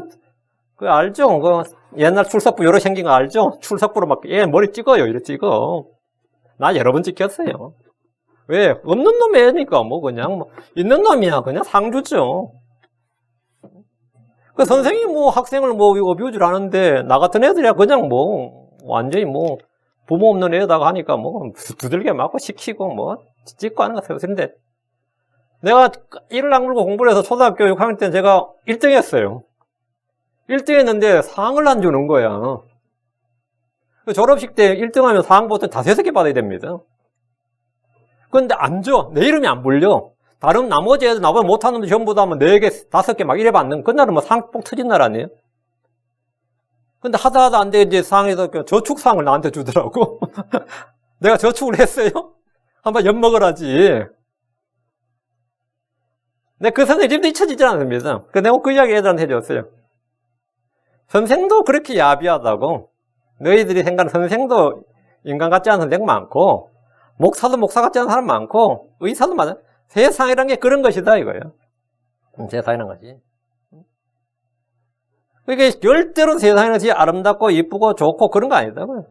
그 알죠? 그 옛날 출석부 여러 생긴 거 알죠? 출석부로 막 얘 머리 찍어요. 이래 찍어. 나 여러 번 찍혔어요. 왜? 없는 놈 애니까 뭐 그냥 뭐 있는 놈이야. 그냥 상주죠. 그 선생님이 뭐 학생을 뭐 어뷰즈를 하는데 나 같은 애들이야 그냥 뭐 완전히 뭐 부모 없는 애에다가 하니까 뭐 두들겨 맞고 시키고 뭐 찍고 하는 거 세우는데 내가 이를 악물고 공부를 해서 초등학교 6학년 때는 제가 1등 했어요. 1등 했는데 상을 안 주는 거야. 졸업식 때 1등 하면 상 보통 5-6개 받아야 됩니다. 그런데 안 줘. 내 이름이 안 불려. 다른 나머지 애들 나보다 못하는 놈들 전부 다 하면 4개, 5개 막 이래 받는, 그날은 뭐 상 뽕 터진 날 아니에요? 근데 하다 안 돼, 이제 상에서 저축상을 나한테 주더라고. 내가 저축을 했어요? 한번 엿먹으라지. 근데 그 선생님 집도 잊혀지지 않습니다. 내가 그 이야기 애들한테 해줬어요. 선생도 그렇게 야비하다고. 너희들이 생각하는 선생도 인간 같지 않은 선생 많고, 목사도 목사 같지 않은 사람 많고, 의사도 많아. 세상이란 게 그런 것이다, 이거예요. 세상이란 것이. 그러니까 절대로 세상이란 것이 아름답고, 이쁘고, 좋고, 그런 거 아니다고요.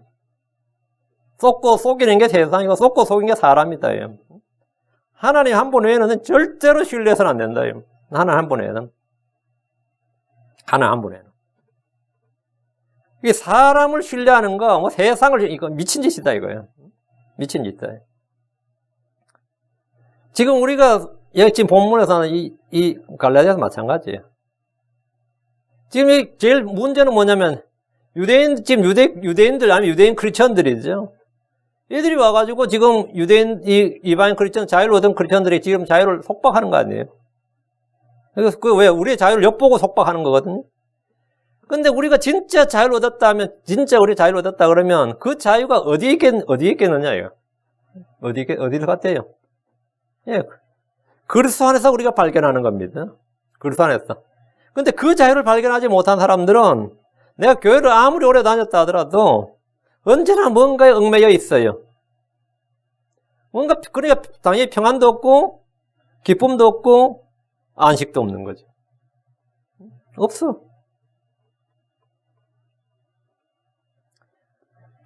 쏟고 속이는 게 세상이고, 쏟고 속이는 게 사람이다. 하나님 한 분 외에는 절대로 신뢰해서는 안 된다. 하나님 한 분 외에는. 하나님 한 분 외에는. 이 사람을 신뢰하는 거, 뭐 세상을, 이거 미친 짓이다, 이거예요. 미친 짓이다. 지금 우리가, 여기 지금 본문에서는 이 갈라디아서 마찬가지예요. 지금 제일 문제는 뭐냐면, 지금 유대인들, 아니면 유대인 크리스천들이죠. 얘들이 와가지고 지금 이방인 크리스천, 자유를 얻은 크리스천들이 지금 자유를 속박하는 거 아니에요? 그래서 왜, 우리의 자유를 엿보고 속박하는 거거든요? 근데 우리가 진짜 자유를 얻었다 하면, 진짜 우리 자유를 얻었다 그러면 그 자유가 어디에 있겠느냐, 이거. 어디를 같아요? 예. 그리스도 안에서 우리가 발견하는 겁니다. 그리스도 안에서. 근데 그 자유를 발견하지 못한 사람들은 내가 교회를 아무리 오래 다녔다 하더라도 언제나 뭔가에 얽매여 있어요. 그러니까 당연히 평안도 없고, 기쁨도 없고, 안식도 없는 거죠. 없어.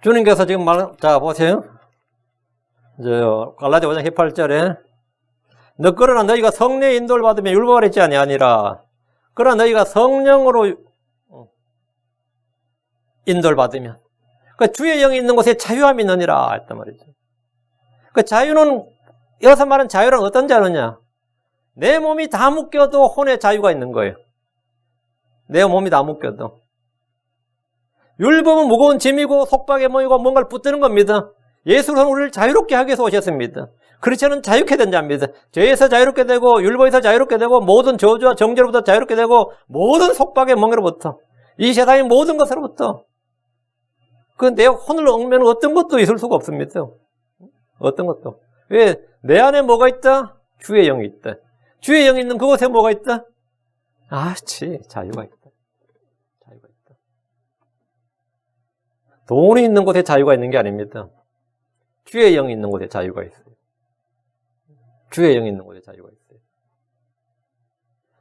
주님께서 지금 자, 보세요. 갈라디아 5장 18절에 그러나 너희가 성령의 인도를 받으면 율법을 했지 아니하니라. 그러나 너희가 성령으로 인도를 받으면. 그러니까 주의 영이 있는 곳에 자유함이 있느니라 했단 말이죠. 그 자유는, 여기서 말하는 자유란 어떤 자유냐? 내 몸이 다 묶여도 혼의 자유가 있는 거예요. 내 몸이 다 묶여도. 율법은 무거운 짐이고 속박에 모이고 뭔가를 붙드는 겁니다. 예수는 우리를 자유롭게 하기 위해서 오셨습니다. 크리스천은 자유케 된 자입니다. 죄에서 자유롭게 되고 율법에서 자유롭게 되고 모든 저주와 정죄로부터 자유롭게 되고 모든 속박의 멍에로부터 이 세상의 모든 것으로부터 그 내 혼을 얽매는 어떤 것도 있을 수가 없습니다. 어떤 것도. 왜? 내 안에 뭐가 있다? 주의 영이 있다. 주의 영이 있는 그곳에 뭐가 있다? 자유가 있다. 자유가 있다. 돈이 있는 곳에 자유가 있는 게 아닙니다. 주의 영이 있는 곳에 자유가 있어요. 주의 영이 있는 곳에 자유가 있어요.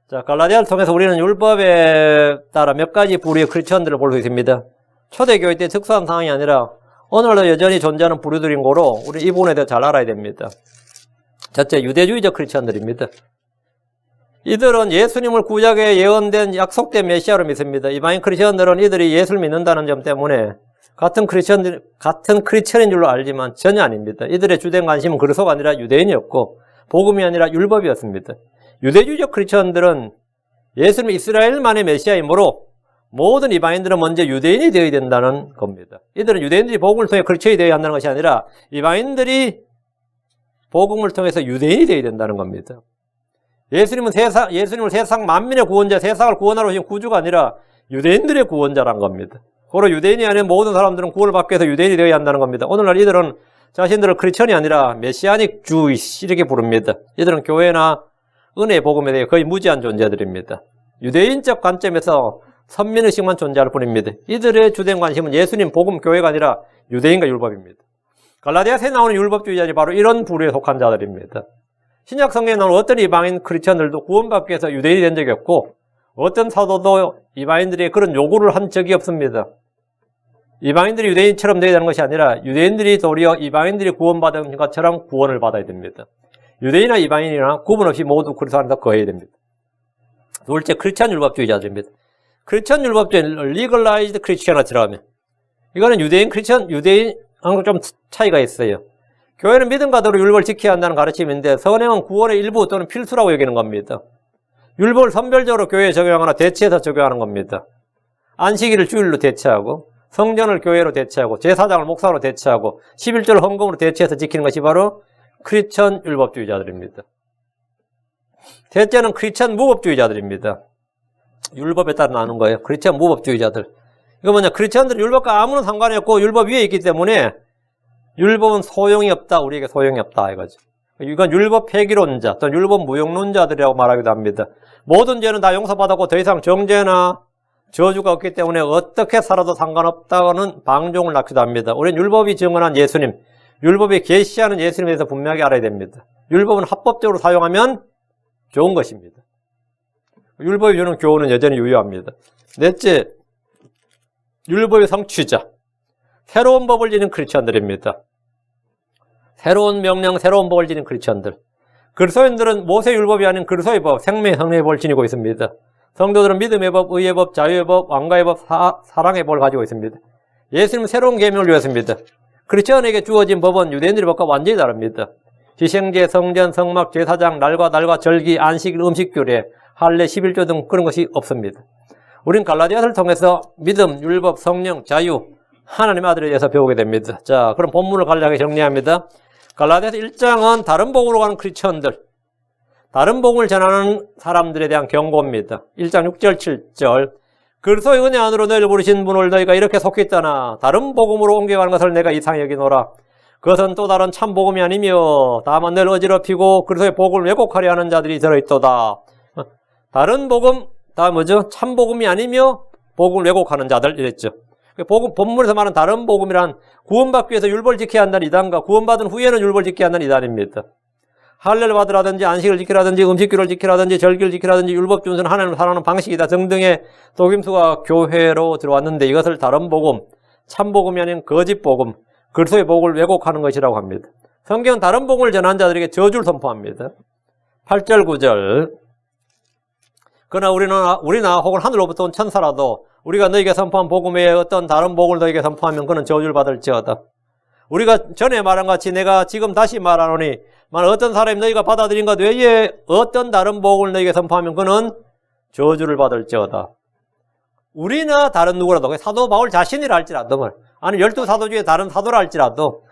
자, 갈라디아를 통해서 우리는 율법에 따라 몇 가지 부류의 크리스천들을 볼 수 있습니다. 초대교회 때 특수한 상황이 아니라 오늘도 여전히 존재하는 부류들인 거로 우리 이 부분에 대해 잘 알아야 됩니다. 첫째, 유대주의적 크리스천들입니다. 이들은 예수님을 구약에 예언된 약속된 메시아로 믿습니다. 이방인 크리스천들은 이들이 예수를 믿는다는 점 때문에 같은 크리스천인 줄로 알지만 전혀 아닙니다. 이들의 주된 관심은 그리스도가 아니라 유대인이었고 복음이 아니라 율법이었습니다. 유대주의적 크리스천들은 예수님이 이스라엘만의 메시아이므로 모든 이방인들은 먼저 유대인이 되어야 된다는 겁니다. 이들은 유대인들이 복음을 통해 크리스천이 되어야 한다는 것이 아니라 이방인들이 복음을 통해서 유대인이 되어야 된다는 겁니다. 예수님을 세상 만민의 구원자, 세상을 구원하러 오신 구주가 아니라 유대인들의 구원자란 겁니다. 고로 유대인이 아닌 모든 사람들은 구원을 받기 위해서 유대인이 되어야 한다는 겁니다. 오늘날 이들은 자신들을 크리스천이 아니라 메시아닉 주이시 이렇게 부릅니다. 이들은 교회나 은혜의 복음에 대해 거의 무지한 존재들입니다. 유대인적 관점에서 선민의식만 존재할 뿐입니다. 이들의 주된 관심은 예수님 복음 교회가 아니라 유대인과 율법입니다. 갈라디아서에 나오는 율법주의자들이 바로 이런 부류에 속한 자들입니다. 신약 성경에 나오는 어떤 이방인 크리스천들도 구원받기 위해서 유대인이 된 적이 없고 어떤 사도도 이방인들이 그런 요구를 한 적이 없습니다. 이방인들이 유대인처럼 되어야 되는 것이 아니라 유대인들이 도리어 이방인들이 구원받은 것처럼 구원을 받아야 됩니다. 유대인이나 이방인이나 구분 없이 모두 그리스도 안에서 거해야 됩니다. 둘째, 크리스천 율법주의자들입니다. 크리스천 율법주의는 legalized Christianity라고 하면 이거는 유대인 크리스천하고 좀 차이가 있어요. 교회는 믿음과대로 율법을 지켜야 한다는 가르침인데 선행은 구원의 일부 또는 필수라고 여기는 겁니다. 율법을 선별적으로 교회에 적용하거나 대체해서 적용하는 겁니다. 안식일을 주일로 대체하고 성전을 교회로 대체하고 제사장을 목사로 대체하고 11조를 헌금으로 대체해서 지키는 것이 바로 크리스천 율법주의자들입니다. 셋째는 크리스천 무법주의자들입니다. 율법에 따라 나누는 거예요. 크리스천 무법주의자들. 이거 뭐냐, 크리스천들은 율법과 아무런 상관이 없고 율법 위에 있기 때문에 율법은 소용이 없다, 우리에게 소용이 없다 이거죠. 이건 율법 폐기론자 또는 율법 무용론자들이라고 말하기도 합니다. 모든 죄는 다 용서받았고 더 이상 정죄나 저주가 없기 때문에 어떻게 살아도 상관없다고는 방종을 낳기도 합니다. 우리는 율법이 증언한 예수님, 율법이 계시하는 예수님에 대해서 분명하게 알아야 됩니다. 율법은 합법적으로 사용하면 좋은 것입니다. 율법이 주는 교훈은 여전히 유효합니다. 넷째, 율법의 성취자, 새로운 법을 지닌 크리스천들입니다. 새로운 명령, 새로운 법을 지닌 크리스천들. 그리스도인들은 모세 율법이 아닌 그리스도의 법, 생명의 성령의 법을 지니고 있습니다. 성도들은 믿음의 법, 의의 법, 자유의 법, 왕가의 법, 사랑의 법을 가지고 있습니다. 예수님은 새로운 계명을 주었습니다. 크리스천에게 주어진 법은 유대인들의 법과 완전히 다릅니다. 지생제, 성전, 성막, 제사장, 날과 절기, 안식, 음식규례, 할례, 11조 등 그런 것이 없습니다. 우린 갈라디아서를 통해서 믿음, 율법, 성령, 자유, 하나님의 아들에 대해서 배우게 됩니다. 자, 그럼 본문을 간략하게 정리합니다. 갈라디아서 1장은 다른 복음으로 가는 크리스천들, 다른 복음을 전하는 사람들에 대한 경고입니다. 1장 6절, 7절. 그리스도의 은혜 안으로 너희를 부르신 분을 너희가 이렇게 속히 있다나 다른 복음으로 옮겨가는 것을 내가 이상히 여기노라. 그것은 또 다른 참 복음이 아니며 다만 너희를 어지럽히고 그리스도의 복음을 왜곡하려 하는 자들이 들어있도다. 다른 복음, 다 뭐죠? 참 복음이 아니며 복음을 왜곡하는 자들 이랬죠. 본문에서 말하는 다른 복음이란 구원받기 위해서 율법을 지켜야 한다는 이단과 구원받은 후에는 율법을 지켜야 한다는 이단입니다. 할례를 받으라든지 안식을 지키라든지 음식규를 지키라든지 절기를 지키라든지 율법 준수는 하나님을 사랑하는 방식이다 등등의 속임수가 교회로 들어왔는데 이것을 다른 복음, 참 복음이 아닌 거짓 복음, 그리스도의 복음을 왜곡하는 것이라고 합니다. 성경은 다른 복음을 전한 자들에게 저주를 선포합니다. 8절 9절. 그러나 우리나 혹은 하늘로부터 온 천사라도 우리가 너에게 선포한 복음 외에 어떤 다른 복음을 너에게 선포하면 그는 저주를 받을지어다. 우리가 전에 말한 같이 내가 지금 다시 말하노니 만약 어떤 사람이 너희가 받아들인 것 외에 어떤 다른 복음을 너에게 선포하면 그는 저주를 받을지어다. 우리나 다른 누구라도 사도 바울 자신이라 할지라도 아니 12사도 중에 다른 사도라 할지라도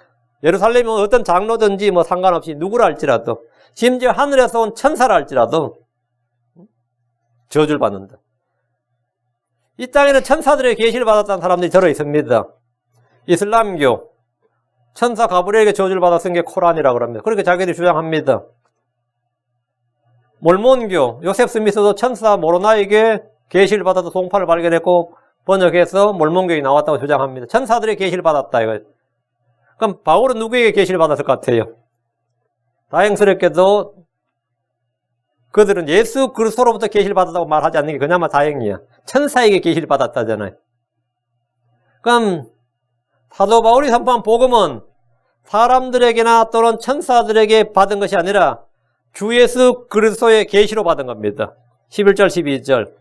예루살렘에 어떤 장로든지 뭐 상관없이 누구라 할지라도 심지어 하늘에서 온 천사라 할지라도 저주를 받는다. 이 땅에는 천사들의 계시를 받았다는 사람들이 들어 있습니다. 이슬람교 천사 가브리엘에게 저주를 받았은 게 코란이라고 합니다. 그렇게 자기들이 주장합니다. 몰몬교 요셉 스미스도 천사 모로나에게 계시를 받아서 송파를 발견했고 번역해서 몰몬교에 나왔다고 주장합니다. 천사들의 계시를 받았다 이거. 그럼 바울은 누구에게 계시를 받았을 것 같아요? 다행스럽게도 그들은 예수 그리스도로부터 계시를 받았다고 말하지 않는 게 그나마 다행이야. 천사에게 계시를 받았다잖아요. 그럼 사도 바울이 선포한 복음은 사람들에게나 또는 천사들에게 받은 것이 아니라 주 예수 그리스도의 계시로 받은 겁니다. 11절 12절.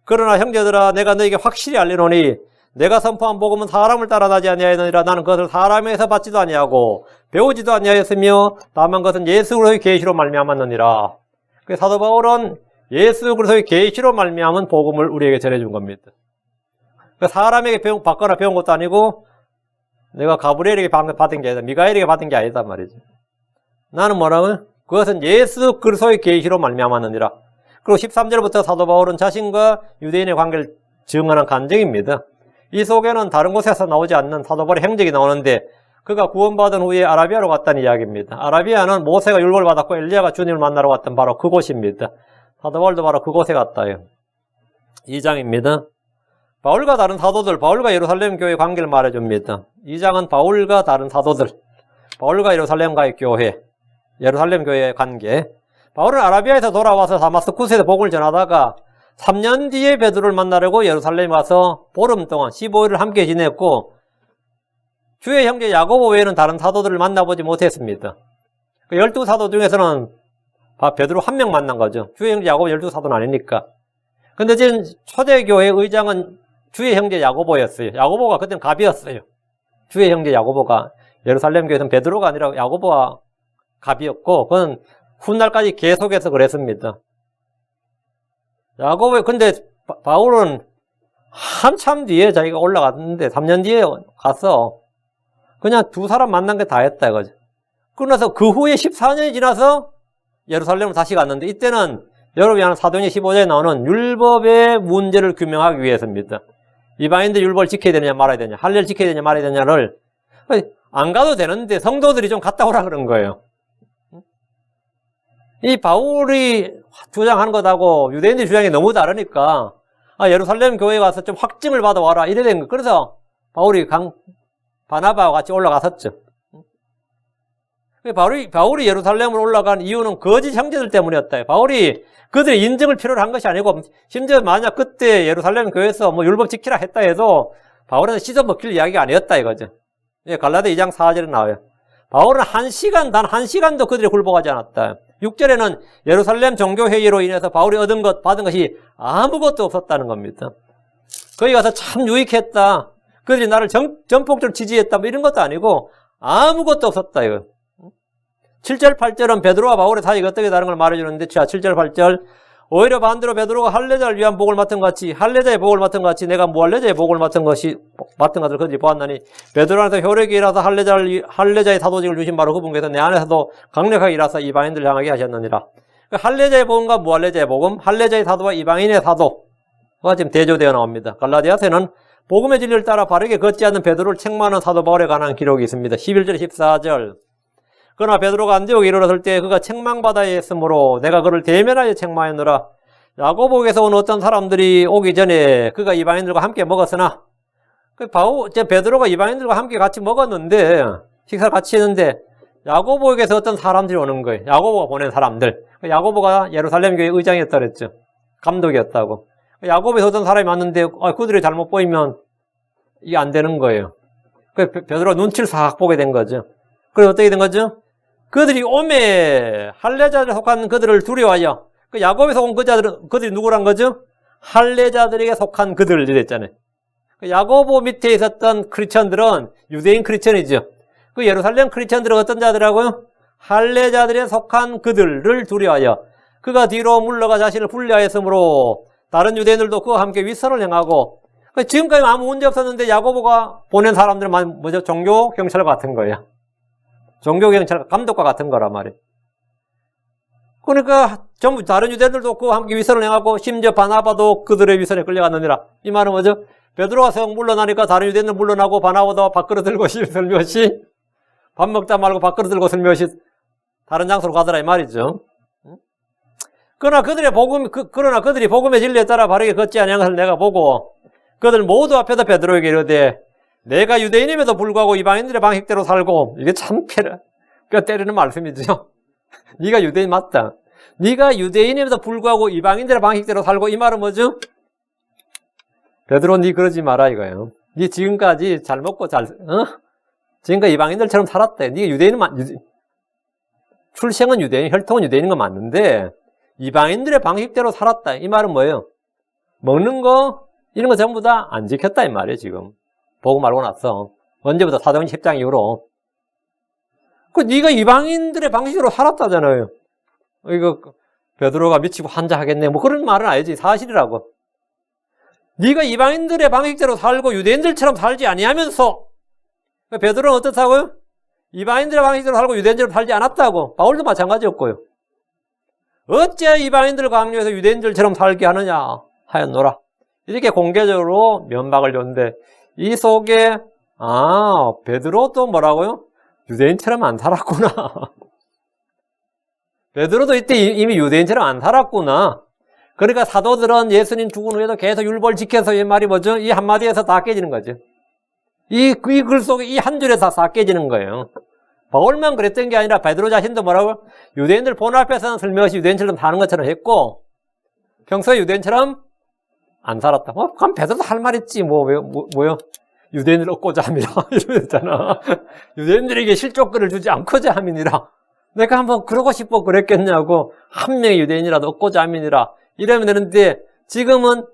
그러나 형제들아 내가 너에게 확실히 알리노니 내가 선포한 복음은 사람을 따라 나지 아니하였느니라. 나는 그것을 사람에서 받지도 아니하고 배우지도 아니하였으며 다만 그것은 예수 그리스도의 계시로 말미암았느니라. 사도 바울은 예수 그리스도의 계시로 말미암은 복음을 우리에게 전해준 겁니다. 사람에게 받거나 배운 것도 아니고 내가 가브리엘에게 받은 게 아니다. 미가엘에게 받은 게 아니다 말이죠. 나는 뭐라고요? 그것은 예수 그리스도의 계시로 말미암았느니라. 그리고 13절부터 사도 바울은 자신과 유대인의 관계를 증언한 간증입니다. 이 속에는 다른 곳에서 나오지 않는 사도 바울의 행적이 나오는데 그가 구원받은 후에 아라비아로 갔다는 이야기입니다. 아라비아는 모세가 율법을 받았고 엘리야가 주님을 만나러 갔던 바로 그곳입니다. 사도 바울도 바로 그곳에 갔다요. 2장입니다. 바울과 다른 사도들, 바울과 예루살렘 교회 관계를 말해줍니다. 2장은 바울과 다른 사도들, 바울과 예루살렘과의 교회, 예루살렘 교회의 관계. 바울은 아라비아에서 돌아와서 다마스쿠스에서 복음을 전하다가 3년 뒤에 베드로를 만나려고 예루살렘에 와서 보름 동안 15일을 함께 지냈고 주의 형제 야고보 외에는 다른 사도들을 만나보지 못했습니다. 12사도 중에서는 베드로 한 명 만난 거죠. 주의 형제 야고보 12사도는 아니니까. 근데 지금 초대교회 의장은 주의 형제 야고보였어요. 야고보가 그때는 갑이었어요. 주의 형제 야고보가 예루살렘 교회는 베드로가 아니라 야고보가 갑이었고 그건 훗날까지 계속해서 그랬습니다. 야고보 근데 바울은 한참 뒤에 자기가 올라갔는데 3년 뒤에 가서 그냥 두 사람 만난 게 다 했다 이거죠. 그러나서 그 후에 14년이 지나서 예루살렘으로 다시 갔는데 이때는 여러분이 아는 사도행전 15장에 나오는 율법의 문제를 규명하기 위해서입니다. 이방인들 율법을 지켜야 되느냐 말아야 되느냐, 할례를 지켜야 되느냐 말아야 되느냐를 안 가도 되는데 성도들이 좀 갔다 오라 그런 거예요. 이 바울이 주장하는 것하고 유대인들이 주장이 너무 다르니까 예루살렘 교회에 가서 좀 확증을 받아와라 이래 된 거예요. 그래서 바울이 바나바와 같이 올라갔었죠. 바울이 예루살렘으로 올라간 이유는 거짓 형제들 때문이었다. 바울이 그들의 인정을 필요로 한 것이 아니고 심지어 만약 그때 예루살렘 교회에서 뭐 율법 지키라 했다 해도 바울은 씻어 먹힐 이야기가 아니었다 이거죠. 갈라디아 2장 4절에 나와요. 바울은 단 한 시간도 그들이 굴복하지 않았다. 6절에는 예루살렘 종교회의로 인해서 바울이 받은 것이 아무것도 없었다는 겁니다. 거기 가서 참 유익했다. 그들이 나를 전폭적으로 지지했다. 뭐 이런 것도 아니고 아무것도 없었다. 이거. 7절, 8절은 베드로와 바울의 사이가 어떻게 다른 걸 말해주는데, 자, 7절, 8절. 오히려 반대로 베드로가 할례자를 위한 복을 맡은 같이, 할례자의 복을 맡은 같이 내가 무할례자의 복을 맡은 것을 그들이 보았나니, 베드로 안에서 효력이 일어서 할례자의 사도직을 주신 바로 그분께서 내 안에서도 강력하게 일어서 이방인들을 향하게 하셨느니라. 할례자의 복음과 무할례자의 복음, 할례자의 사도와 이방인의 사도가 지금 대조되어 나옵니다. 갈라디아서에는 복음의 진리를 따라 바르게 걷지 않는 베드로를 책망하는 사도 바울에 관한 기록이 있습니다. 11절, 14절. 그러나 베드로가 안디옥에 이르렀을 때 그가 책망받아야 했으므로 내가 그를 대면하여 책망하였노라. 야고보에서 온 어떤 사람들이 오기 전에 그가 이방인들과 함께 먹었으나 베드로가 이방인들과 함께 같이 먹었는데 식사를 같이 했는데 야고보에게서 어떤 사람들이 오는 거예요. 야고보가 보낸 사람들. 야고보가 예루살렘 교회 의장이었다 그랬죠. 감독이었다고. 야고보에서 어떤 사람이 왔는데 그들이 잘못 보이면 이게 안 되는 거예요. 베드로가 눈치를 싹 보게 된 거죠. 그래서 어떻게 된 거죠? 그들이 오매 할례자들에 속한 그들을 두려워하여 야곱에서 온 그들이 누구란 거죠? 할례자들에게 속한 그들 이랬잖아요. 야고보 밑에 있었던 크리스천들은 유대인 크리스천이죠. 그 예루살렘 크리스천들은 어떤 자들하고요? 할례자들에 속한 그들을 두려워하여 그가 뒤로 물러가 자신을 분리하였으므로 다른 유대인들도 그와 함께 윗선을 행하고 지금까지 아무 문제 없었는데 야고보가 보낸 사람들은 뭐죠? 종교 경찰 같은 거예요. 종교경찰 감독과 같은 거란 말이에요. 그러니까 전부 다른 유대인들도 그와 함께 위선을 행하고 심지어 바나바도 그들의 위선에 끌려갔느니라. 이 말은 뭐죠? 베드로가 성 물러나니까 다른 유대인들 물러나고 바나바도 밥그릇 들고 슬며시 밥 먹다 말고 밥그릇 들고 슬며시 다른 장소로 가더라 이 말이죠. 그러나 그들이 복음의 진리에 따라 바르게 걷지 아니한 것을 내가 보고 그들 모두 앞에서 베드로에게 이르되 내가 유대인임에도 불구하고 이방인들의 방식대로 살고 이게 참 뼈 때리는 말씀이죠. 네가 유대인 맞다. 네가 유대인임에도 불구하고 이방인들의 방식대로 살고 이 말은 뭐죠? 베드로 네 그러지 마라 이거예요. 네 지금까지 잘 먹고 지금까지 이방인들처럼 살았다. 네가 출생은 유대인, 혈통은 유대인인 건 맞는데 이방인들의 방식대로 살았다. 이 말은 뭐예요? 먹는 거 이런 거 전부 다 안 지켰다 이 말이에요 지금. 복음 알고 나서 언제부터 사도행전 10장 이후로 네가 이방인들의 방식으로 살았다잖아요. 이거 베드로가 미치고 환장하겠네 뭐 그런 말은 아니지 사실이라고. 네가 이방인들의 방식대로 살고 유대인들처럼 살지 아니하면서 베드로는 어떻다고요? 이방인들의 방식대로 살고 유대인들은 살지 않았다고. 바울도 마찬가지였고요. 어째 이방인들을 강요해서 유대인들처럼 살게 하느냐 하였노라. 이렇게 공개적으로 면박을 줬는데 이 속에 베드로도 뭐라고요? 유대인처럼 안 살았구나. 베드로도 이때 이미 유대인처럼 안 살았구나. 그러니까 사도들은 예수님 죽은 후에도 계속 율법을 지켜서 이 말이 뭐죠? 이 한마디에서 다 깨지는 거죠. 이 글 속에 이 한 줄에서 다 깨지는 거예요. 바울만 그랬던 게 아니라 베드로 자신도 뭐라고? 유대인들 본 앞에서는 설명없이 유대인처럼 사는 것처럼 했고 평소에 유대인처럼 안 살았다. 그럼 베드로도 할 말 있지. 뭐요? 유대인을 얻고자 함이라. 이러잖아. 유대인들에게 실족글을 주지 않고자 함이니라. 내가 한번 그러고 싶어 그랬겠냐고. 한 명의 유대인이라도 얻고자 함이니라. 이러면 되는데 지금은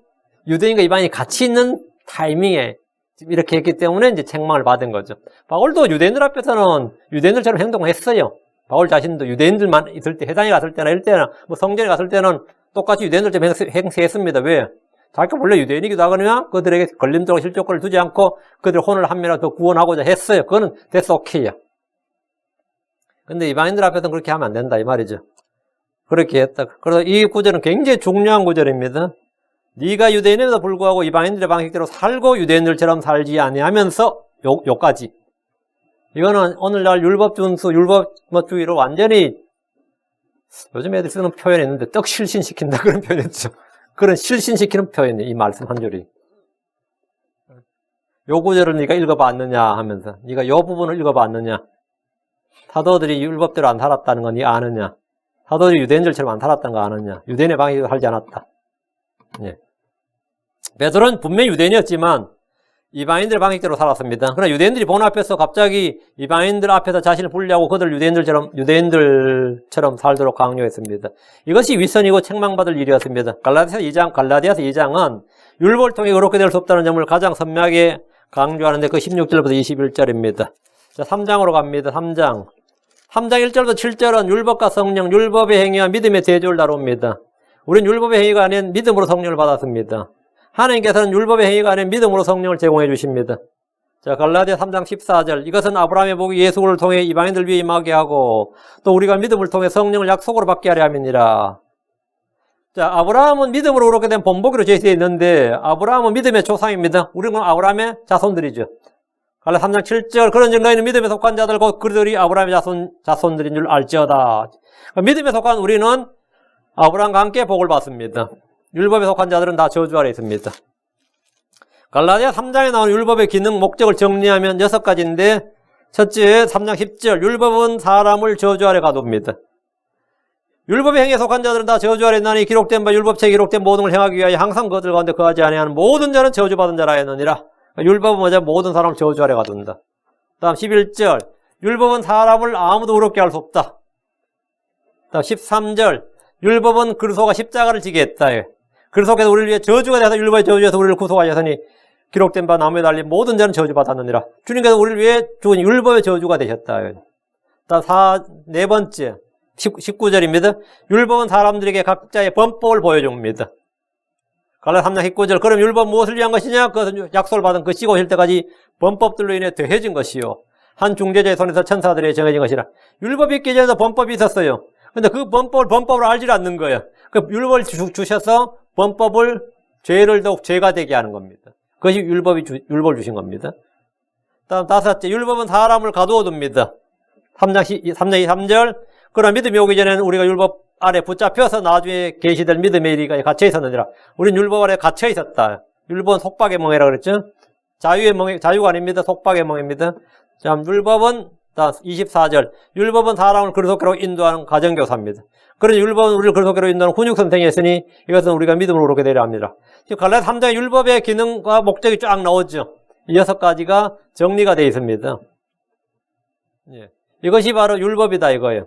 유대인과 이방인이 같이 있는 타이밍에 지금 이렇게 했기 때문에 이제 책망을 받은 거죠. 바울도 유대인들 앞에서는 유대인들처럼 행동했어요. 바울 자신도 유대인들만 있을 때, 회당에 갔을 때나 이럴 때나 성전에 갔을 때는 똑같이 유대인들처럼 행세했습니다. 왜? 자기가 원래 유대인이기도 하거든요. 그들에게 걸림돌과 실족거를 두지 않고 그들 혼을 한 명이라도 더 구원하고자 했어요. 그거는 됐어, 오케이야. 근데 이방인들 앞에서는 그렇게 하면 안 된다 이 말이죠. 그렇게 했다. 그래서 이 구절은 굉장히 중요한 구절입니다. 네가 유대인에도 불구하고 이방인들의 방식대로 살고 유대인들처럼 살지 아니하면서 요까지. 이거는 오늘날 율법 준수, 율법주의로 완전히 요즘 애들 쓰는 표현이 있는데 떡 실신시킨다 그런 표현이죠. 그런 실신시키는 표현이에요. 이 말씀 한 줄이. 요 구절을 네가 읽어봤느냐 하면서 네가 요 부분을 읽어봤느냐. 사도들이 율법대로 안 살았다는 건 네 아느냐. 사도들이 유대인들처럼 안 살았다는 거 아느냐. 유대인의 방식대로 살지 않았다. 예. 베드로는 분명히 유대인이었지만 이방인들 방식대로 살았습니다. 그러나 유대인들이 본 앞에서 갑자기 이방인들 앞에서 자신을 분리하고 그들 유대인들처럼 살도록 강요했습니다. 이것이 윗선이고 책망받을 일이었습니다. 갈라디아서 2장은 율법을 통해 그렇게 될 수 없다는 점을 가장 선명하게 강조하는데 그 16절부터 21절입니다. 자, 3장으로 갑니다. 3장 1절부터 7절은 율법과 성령, 율법의 행위와 믿음의 대조를 다룹니다. 우리는 율법의 행위가 아닌 믿음으로 성령을 받았습니다. 하나님께서는 율법의 행위가 아닌 믿음으로 성령을 제공해 주십니다. 자, 갈라디아 3장 14절. 이것은 아브라함의 복이 예수를 통해 이방인들 위에 임하게 하고 또 우리가 믿음을 통해 성령을 약속으로 받게 하려 함이니라. 자, 아브라함은 믿음으로 그렇게 된 본보기로 제시되어 있는데 아브라함은 믿음의 조상입니다. 우리는 아브라함의 자손들이죠. 갈라디아 3장 7절. 그런즉 너희는 믿음에 속한 자들 곧 그들이 아브라함의 자손들인 줄 알지어다. 믿음에 속한 우리는 아브라함과 함께 복을 받습니다. 율법에 속한 자들은 다 저주 아래 있습니다. 갈라디아 3장에 나오는 율법의 기능, 목적을 정리하면 6가지인데 첫째, 3장 10절. 율법은 사람을 저주 아래 가둡니다. 율법의 행위에 속한 자들은 다 저주 아래 있나니 기록된 바 율법책에 기록된 모든 걸 행하기 위하여 항상 그들 가운데 거하지 아니하는 모든 자는 저주받은 자라 했느니라. 율법은 뭐냐? 모든 사람을 저주 아래 가둔다. 다음 11절. 율법은 사람을 아무도 의롭게 할 수 없다. 다음 13절. 율법은 그리스도가 십자가를 지게 했다. 그리스도께서 우리를 위해 저주가 되어서 율법의 저주에서 우리를 구속하셨으니 기록된 바 나무에 달린 모든 자는 저주받았느니라. 주님께서 우리를 위해 죽은 율법의 저주가 되셨다. 다음 네 번째 19절입니다. 율법은 사람들에게 각자의 범법을 보여줍니다. 갈라디아 3장 19절. 그럼 율법 무엇을 위한 것이냐? 그것은 약속을 받은 그 시가 오실 때까지 범법들로 인해 더해진 것이요 한 중재자의 손에서 천사들에게 정해진 것이라. 율법이 있기 전에도 범법이 있었어요. 근데 그 범법을 알지 않는 거예요. 그 율법을 주셔서 범법을 죄를 더욱 죄가 되게 하는 겁니다. 그것이 율법을 주신 겁니다. 다음 다섯째, 율법은 사람을 가두어 둡니다. 3장 23절. 그러나 믿음이 오기 전에는 우리가 율법 아래 붙잡혀서 나중에 계시될 믿음의 일이 갇혀 있었느니라. 우리는 율법 아래 갇혀 있었다. 율법은 속박의 멍에라 그랬죠. 자유가 아닙니다. 속박의 멍입니다. 자, 율법은 24절. 율법은 사람을 그리스도께로 인도하는 가정교사입니다. 그러니 율법은 우리를 그리스도께로 인도하는 훈육선생이었으니 이것은 우리가 믿음으로 그렇게 되려 합니다. 지금 갈라디아 3장의 율법의 기능과 목적이 쫙 나오죠. 이 6가지가 정리가 되어 있습니다. 예. 이것이 바로 율법이다 이거예요.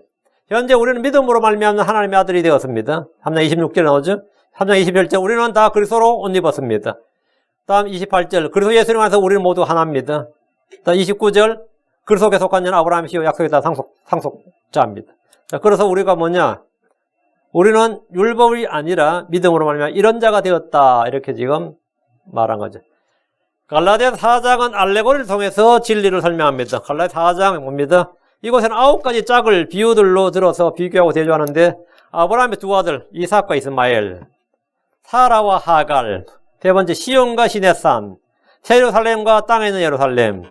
현재 우리는 믿음으로 말미암는 하나님의 아들이 되었습니다. 3장 26절 나오죠. 3장 21절. 우리는 다 그리스도로 옷 입었습니다. 다음 28절. 그리스도 예수님 안에서 우리는 모두 하나입니다. 다음 29절. 그리스도께 속한 자는 아브라함이시오 약속에 따라 상속자입니다. 자, 그래서 우리가 뭐냐? 우리는 율법이 아니라 믿음으로 말미암아 이런 자가 되었다. 이렇게 지금 말한 거죠. 갈라디아 4장은 알레고리를 통해서 진리를 설명합니다. 갈라디아 4장 봅니다. 이곳에는 9가지 짝을 비유들로 들어서 비교하고 대조하는데 아브라함의 두 아들 이삭과 이스마엘, 사라와 하갈, 세 번째 시온과 시내산, 새 예루살렘과 땅에 있는 예루살렘,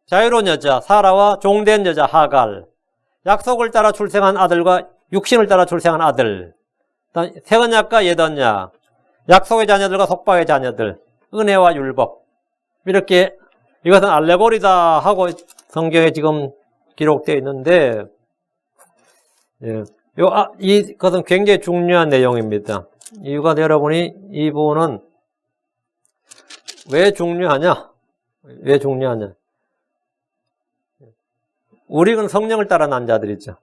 자유로운 여자 사라와 종된 여자 하갈, 약속을 따라 출생한 아들과 육신을 따라 출생한 아들, 새 언약과 옛 언약, 약속의 자녀들과 속박의 자녀들, 은혜와 율법. 이렇게 이것은 알레고리다 하고 성경에 지금 기록되어 있는데, 이것은 굉장히 중요한 내용입니다. 이유가 여러분이 이 부분은 왜 중요하냐? 왜 중요하냐? 우리는 성령을 따라 난 자들이죠.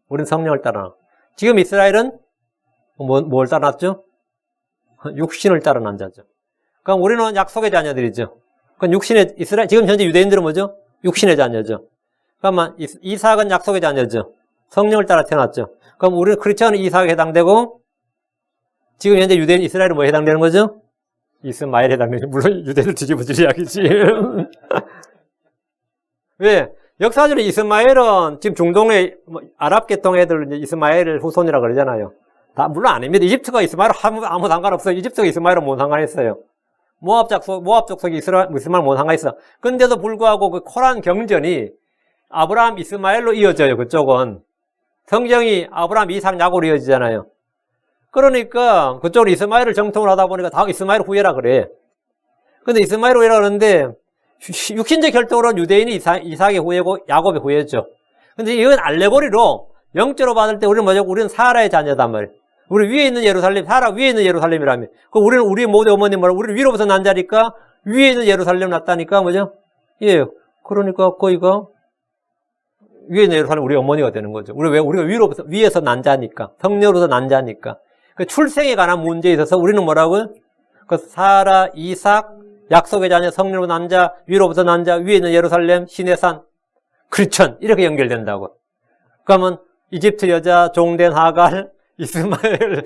우리는 성령을 따라. 지금 이스라엘은 뭘 따랐죠? 육신을 따라 난 자죠. 그럼 우리는 약속의 자녀들이죠. 그럼 육신의 이스라엘 지금 현재 유대인들은 뭐죠? 육신의 자녀죠. 그러면 이삭은 약속의 자녀죠. 성령을 따라 태어났죠. 그럼 우리는 크리스천은 이삭에 해당되고 지금 현재 유대인 이스라엘은 뭐에 해당되는 거죠? 이스마엘에 해당되는. 물론 유대인을 뒤집어질 이야기지. 왜? 역사적으로 이스마엘은 지금 중동의 아랍 계통 애들 이스마엘 후손이라고 그러잖아요. 다 물론 아닙니다. 이집트가 이스마엘 아무 상관없어요. 이집트가 이스마엘은 못 상관했어요. 모압 족속이 이스마엘 못 상관했어. 근데도 불구하고 그 코란 경전이 아브라함 이스마엘로 이어져요. 그쪽은 성경이 아브라함 이삭 야곱으로 이어지잖아요. 그러니까 그쪽은 이스마엘을 정통을 하다 보니까 다 이스마엘 후예라 그래. 근데 이스마엘 후예라 그러는데 육신적 혈통으로는 유대인이 이삭의 후예고 야곱의 후예죠. 근데 이건 알레고리로 영적으로 받을 때 우리는 뭐죠? 우리는 사라의 자녀단 말이에요. 우리 위에 있는 예루살렘, 사라 위에 있는 예루살렘이라며. 우리는 우리 모두 어머님 뭐라 우리는 위로부터 난 자니까 위에 있는 예루살렘 났다니까 뭐죠? 예. 그러니까 거기가 위에 있는 예루살렘 우리 어머니가 되는 거죠. 우리가 위에서 난 자니까. 성녀로서 난 자니까. 그 출생에 관한 문제에 있어서 우리는 뭐라고요? 그 사라, 이삭, 약속의 자녀, 성령으로 난 자, 위로부터 난 자, 위에 있는 예루살렘, 시내산, 크리스천 이렇게 연결된다고. 그러면 이집트 여자, 종된 하갈, 이스마엘,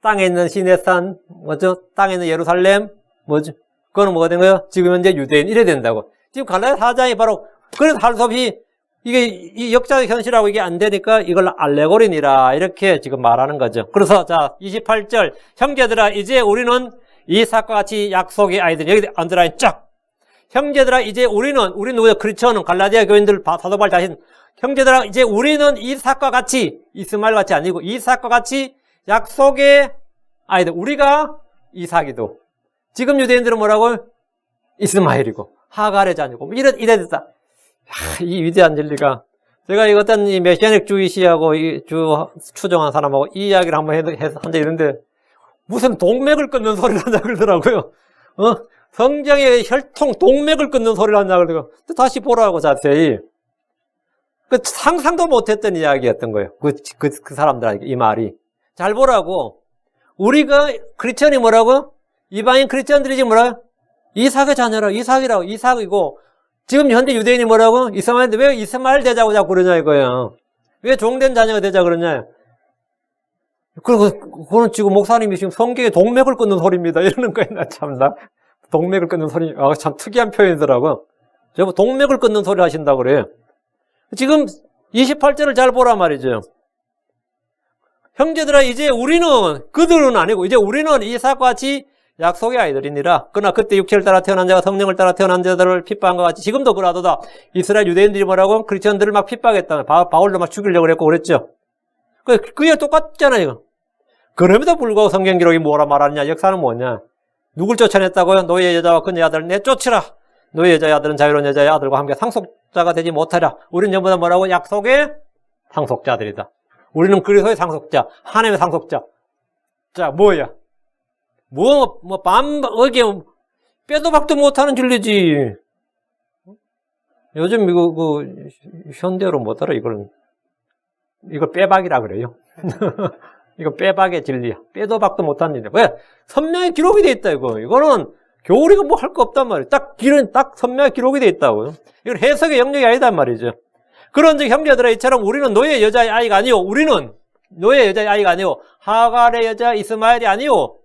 땅에 있는 시내산, 뭐죠? 땅에 있는 예루살렘, 뭐죠? 그거는 뭐가 된 거예요? 지금 현재 유대인 이래 된다고. 지금 갈라디아 4장이 바로 그래서 할 수 없이 이게 이 역사적 현실하고 이게 안 되니까 이걸 알레고리니라 이렇게 지금 말하는 거죠. 그래서 자 28절 형제들아 이제 우리는 이삭과 같이 약속의 아이들 여기 안드라인 쫙 형제들아 이제 우리 누구야? 크리스천은 갈라디아 교인들 사도 바울 자신 형제들아 이제 우리는 이삭과 같이 이스마엘 같이 아니고 이삭과 같이 약속의 아이들 우리가 이삭이도 지금 유대인들은 뭐라고? 이스마엘이고 하갈의 자녀고 이래 됐다. 이 위대한 진리가 제가 이거 어떤 이 메시아닉 주의시하고 추종한 사람하고 이 이야기를 한번 해서 한 적이 있는데 무슨 동맥을 끊는 소리를 한다 그러더라고요. 성경의 혈통 동맥을 끊는 소리를 한다 그러더라고요. 다시 보라고 자세히. 그 상상도 못했던 이야기였던 거예요. 그 사람들에게 이 말이. 잘 보라고. 우리가 크리스천이 뭐라고? 이방인 크리스천들이 지금 뭐라고? 이삭의 자녀라. 이삭이고 지금 현재 유대인이 뭐라고? 이스마엘인데 왜 이스마엘 되자고 자꾸 그러냐 이거예요. 왜 종된 자녀가 되자 그러냐. 그거는 지금 목사님이 지금 성경에 동맥을 끊는 소리입니다. 이러는 거예요. 나 참나. 동맥을 끊는 소리. 참 특이한 표현이더라고. 저거 동맥을 끊는 소리 하신다고 그래요. 지금 28절을 잘 보란 말이죠. 형제들아 이제 그들은 아니고 이제 우리는 이삭과 같이 약속의 아이들이니라. 그러나 그때 육체를 따라 태어난 자가 성령을 따라 태어난 자들을 핍박한 것 같이 지금도 그러하도다. 이스라엘 유대인들이 뭐라고? 크리스천들을 막 핍박했다. 바울도 막 죽이려고 그랬고 그랬죠. 그게 똑같잖아요. 이거. 그럼에도 불구하고 성경 기록이 뭐라 말하느냐? 역사는 뭐냐? 누굴 쫓아냈다고요? 너의 여자와 그녀의 아들을 내쫓으라. 너의 여자의 아들은 자유로운 여자의 아들과 함께 상속자가 되지 못하라. 우리는 전부 다 뭐라고? 약속의 상속자들이다. 우리는 그리스도의 상속자, 하나님의 상속자. 자, 뭐야? 어게 빼도 박도 못하는 진리지. 요즘 현대로 뭐더라, 이걸 빼박이라 그래요. 이거 빼박의 진리야. 빼도 박도 못하는 진리야. 왜? 선명히 기록이 돼 있다, 이거. 이거는 교리가 뭐 할 거 없단 말이에요. 딱 선명히 기록이 돼 있다고요. 이건 해석의 영역이 아니단 말이죠. 그런즉 형제들아 이처럼 우리는 너의 여자의 아이가 아니요. 우리는 너의 여자의 아이가 아니요. 하갈의 여자 이스마엘이 아니요.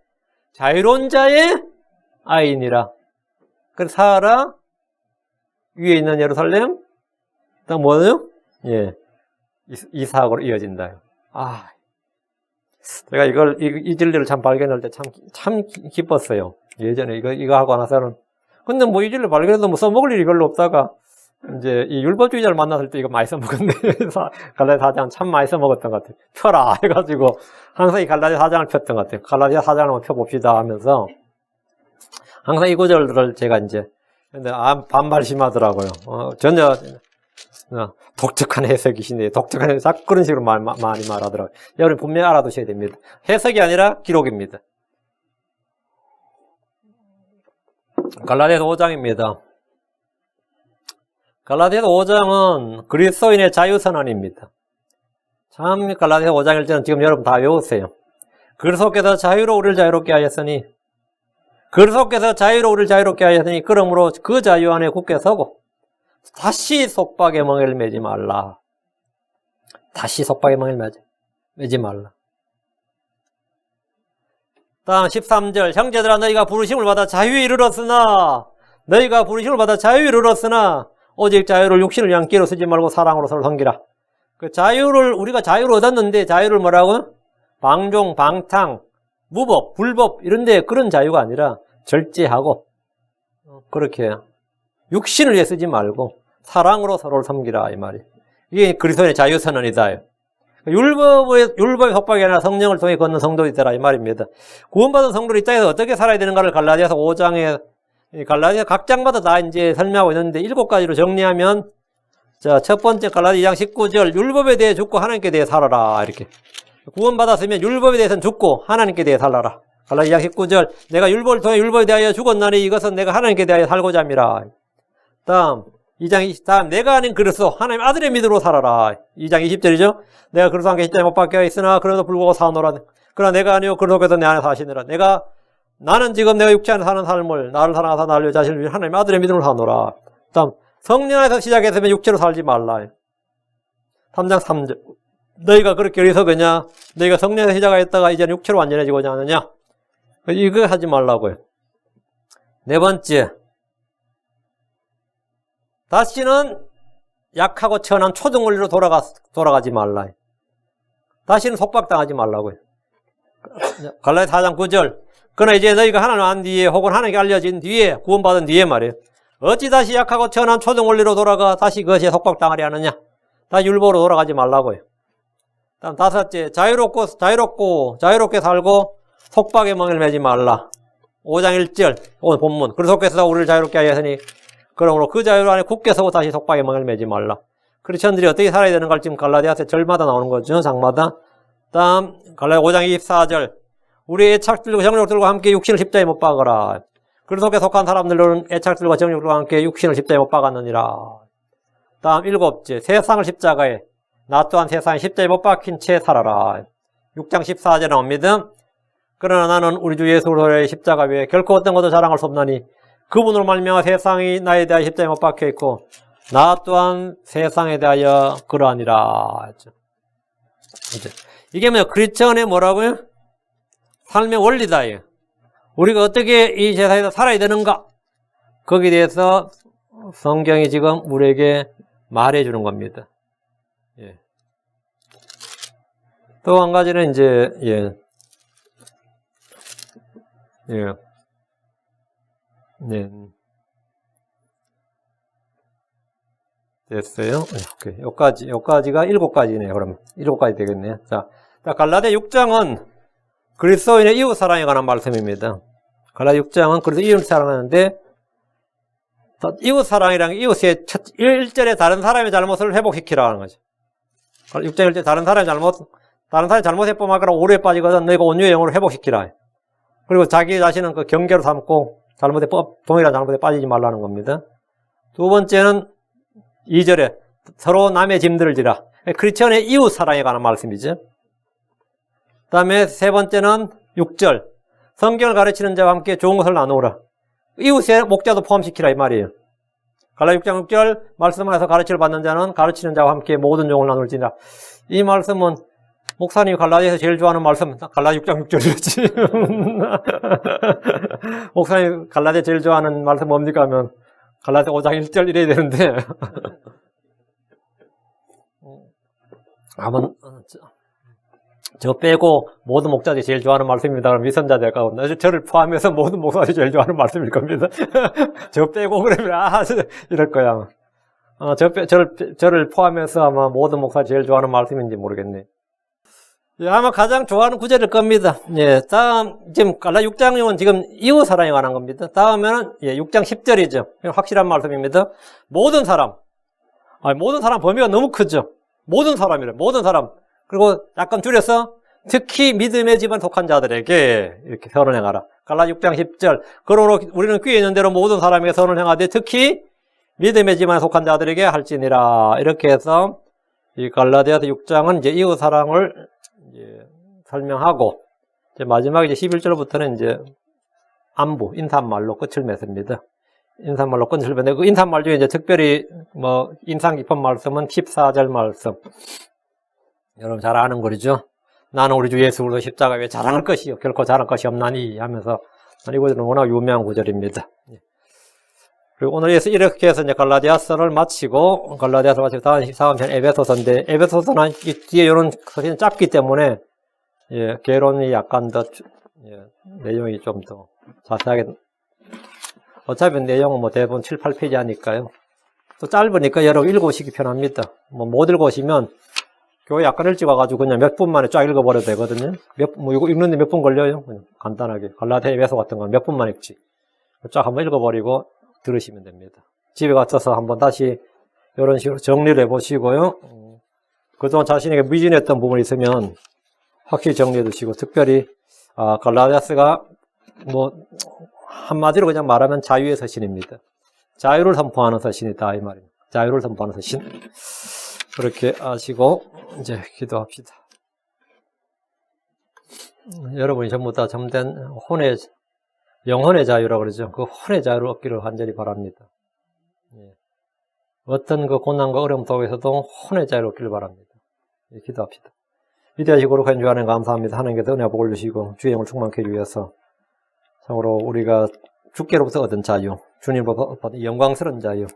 자유로운 자의 아이니라. 그래서 사라 위에 있는 예루살렘, 그다음 뭐예요? 예, 이 사고로 이어진다. 제가 이 진리를 참 발견할 때 참 기뻤어요. 예전에 이거 하고 나서는. 근데 뭐 이 진리 발견해도 뭐 써먹을 일이 별로 없다가, 이제 이 율법주의자를 만났을 때 이거 많이 써먹었네. 갈라디아 4장 참 많이 써먹었던 것 같아요. 펴라 해가지고 항상 이 갈라디아 4장을 폈던 것 같아요. 갈라디아 4장을 한번 펴봅시다 하면서 항상 이 구절들을 제가 이제 근데 반발심하더라고요. 전혀 독특한 해석이시네. 독특한 해석 그런 식으로 많이 말하더라고요. 여러분 분명히 알아두셔야 됩니다. 해석이 아니라 기록입니다. 갈라디아서 5장입니다. 갈라디아서 5장은 그리스도인의 자유선언입니다. 참 갈라디아서 5장일 때는 지금 여러분 다 외우세요. 그리스도께서 자유로 우리를 자유롭게 하였으니 그리스도께서 자유로 우리를 자유롭게 하였으니 그러므로 그 자유 안에 굳게 서고 다시 속박의 멍에를 매지 말라. 다시 속박의 멍에를 매지 말라. 다음 13절 형제들아 너희가 부르심을 받아 자유에 이르렀으나 오직 자유를 육신을 위한 기로 쓰지 말고 사랑으로 서로 섬기라. 그 자유를 우리가 자유를 얻었는데 자유를 뭐라고? 방종, 방탕, 무법, 불법 이런데 그런 자유가 아니라 절제하고 그렇게 육신을 위해 쓰지 말고 사랑으로 서로를 섬기라 이 말이. 이게 그리스도의 자유선언이다. 율법의 속박이 아니라 성령을 통해 걷는 성도이 되라 이 말입니다. 구원받은 성도를 이 땅에서 어떻게 살아야 되는가를 갈라디아서 5장에 갈라디아 각 장마다 다 이제 설명하고 있는데 7가지로 정리하면 첫 번째 갈라디아 2장 19절 율법에 대해 죽고 하나님께 대해 살아라 이렇게. 구원받았으면 율법에 대해서는 죽고 하나님께 대해 살아라. 갈라디아 2장 19절 내가 율법을 통해 율법에 대하여 죽었나니 이것은 내가 하나님께 대하여 살고자 함이라. 다음 2장 23 내가 아닌 그리스도 하나님 아들의 믿음으로 살아라. 2장 20절이죠. 내가 그리스도와 함께 십자가에 못 박혀 있으나 그래도 불구하고 사노라. 그러나 내가 아니요 그리스도께서 내 안에 사시느라. 나는 지금 내가 육체 안에 사는 삶을 나를 사랑하사 나를 위해 자신을 위해 하나님 아들의 믿음으로 사노라. 다음 성령 안에서 시작했으면 육체로 살지 말라. 3장 3절 너희가 그렇게 어리석으냐? 너희가 성령에서 시작하였다가 이제는 육체로 완전해지고자 하느냐? 이거 하지 말라고요. 네 번째 다시는 약하고 천한 초등원리로 돌아가지 말라. 다시는 속박당하지 말라고요. 갈라디아 4장 9절 그러나 이제 너희가 하나님 안 뒤에 혹은 하나님께 알려진 뒤에 구원받은 뒤에 말이에요. 어찌 다시 약하고 천한 초등원리로 돌아가 다시 그것에 속박당하려 하느냐. 다시 율법으로 돌아가지 말라고요. 다음 다섯째 자유롭게 살고 속박의 멍에를 매지 말라. 5장 1절 오늘 본문 그리스도께서 우리를 자유롭게 하였으니 그러므로 그 자유 안에 굳게 서고 다시 속박의 멍에를 매지 말라. 크리스천들이 어떻게 살아야 되는 걸 지금 갈라디아서 절마다 나오는 거죠. 장마다. 다음 갈라디아 5장 24절 우리의 애착들과 정욕들과 함께 육신을 십자가에 못 박으라. 그리스도께 속한 사람들은 애착들과 정욕들과 함께 육신을 십자가에 못 박았느니라. 다음 7째 세상을 십자가에 나 또한 세상에 십자가에 못 박힌 채 살아라. 6장 14절에 나옵니다. 그러나 나는 우리 주 예수 그리스도의 십자가 위에 결코 어떤 것도 자랑할 수 없나니 그분으로 말미암아 세상이 나에 대하여 십자가에 못 박혀 있고 나 또한 세상에 대하여 그러하니라. 이게 뭐야? 크리스천의 뭐라고요? 삶의 원리다. 우리가 어떻게 이 세상에서 살아야 되는가? 거기에 대해서 성경이 지금 우리에게 말해주는 겁니다. 예. 또 한 가지는 이제 됐어요. 여기까지가 7가지네요. 그러면 7가지 되겠네요. 자, 갈라디아 6장은 그리스도인의 이웃 사랑에 관한 말씀입니다. 갈라디아 6장은 그래서 이웃 사랑하는데 이웃 사랑이라는 게 이웃의 1절에 다른 사람의 잘못을 회복시키라는 거죠. 6장 1절 다른 사람의 잘못에 뻔하거나 오류에 빠지거든 너희가 온유의 영으로 회복시키라. 그리고 자기 자신은 그 경계로 삼고 동일한 잘못에 빠지지 말라는 겁니다. 두 번째는 2절에 서로 남의 짐들을 지라. 크리스천의 이웃 사랑에 관한 말씀이죠. 그 다음에 세 번째는 6절 성경을 가르치는 자와 함께 좋은 것을 나누라. 이웃의 목자도 포함시키라 이 말이에요. 갈라디아 6장 6절 말씀 안에서 가르침을 받는 자는 가르치는 자와 함께 모든 종을 나눌지니라. 이 말씀은 목사님이 갈라디아에서 제일 좋아하는 말씀 갈라디아 6장 6절이었지. 목사님이 갈라디아 제일 좋아하는 말씀 뭡니까 하면 갈라디아 5장 1절 이래야 되는데 아마 저 빼고 모든 목사들이 제일 좋아하는 말씀입니다. 그럼 위선자들 가운데 저를 포함해서 모든 목사들이 제일 좋아하는 말씀일 겁니다. 저 빼고 그러면 이럴 거야. 저를 포함해서 아마 모든 목사들이 제일 좋아하는 말씀인지 모르겠네. 예, 아마 가장 좋아하는 구절일 겁니다. 예, 다음 지금 갈라 6장은 지금 이웃 사랑에 관한 겁니다. 다음에는 6장 10절이죠. 확실한 말씀입니다. 모든 사람 범위가 너무 크죠. 모든 사람이래. 모든 사람. 그리고 약간 줄여서 특히 믿음의 집안 속한 자들에게 이렇게 선을 행하라. 갈라 6장 10절. 그러므로 우리는 꾀에 있는 대로 모든 사람에게 선을 행하되 특히 믿음의 집안에 속한 자들에게 할지니라. 이렇게 해서 이 갈라디아서 6장은 이제 이웃 사랑을 이제 설명하고 이제 마지막에 이제 11절부터는 이제 안부, 인사말로 끝을 맺습니다. 인사말로 끝을 맺는데 그 인사말 중에 이제 특별히 뭐 인상 깊은 말씀은 14절 말씀. 여러분 잘 아는 거죠. 나는 우리 주 예수 그리스도 십자가 위에 자랑할 것이요 결코 자랑할 것이 없나니 하면서 이 구절은 워낙 유명한 구절입니다. 그리고 오늘 이렇게 해서 이제 갈라디아서를 마치고 다음 편 에베소서인데 에베소서는 이 뒤에 이런 서신이 짧기 때문에 개론이 약간 더 내용이 좀 더 자세하게 어차피 내용은 뭐 대부분 7, 8페이지 하니까요. 또 짧으니까 여러분 읽어보시기 편합니다. 못 읽으시면 교회 약간 일찍 와가지고 그냥 몇 분 만에 쫙 읽어버려도 되거든요. 이거 읽는데 몇 분 걸려요? 그냥 간단하게. 갈라디아 에베소 같은 건 몇 분만 읽지. 쫙 한번 읽어버리고 들으시면 됩니다. 집에 가셔서 한번 다시 이런 식으로 정리를 해보시고요. 그동안 자신에게 미진했던 부분이 있으면 확실히 정리해 두시고, 특별히, 갈라디아서가 뭐, 한마디로 그냥 말하면 자유의 서신입니다. 자유를 선포하는 서신이다, 이 말입니다. 자유를 선포하는 서신. 그렇게 아시고, 이제 기도합시다. 여러분이 전부 다 참된 영혼의 자유라고 그러죠. 그 혼의 자유를 얻기를 간절히 바랍니다. 어떤 그 고난과 어려움 속에서도 혼의 자유를 얻기를 바랍니다. 기도합시다. 위대하시고 거룩한 주 하나님 감사합니다. 하나님께서 은혜 복을 주시고 주의 영을 충만케 해주셔서 참으로 우리가 주께로부터 얻은 자유, 주님으로부터 받은 영광스러운 자유,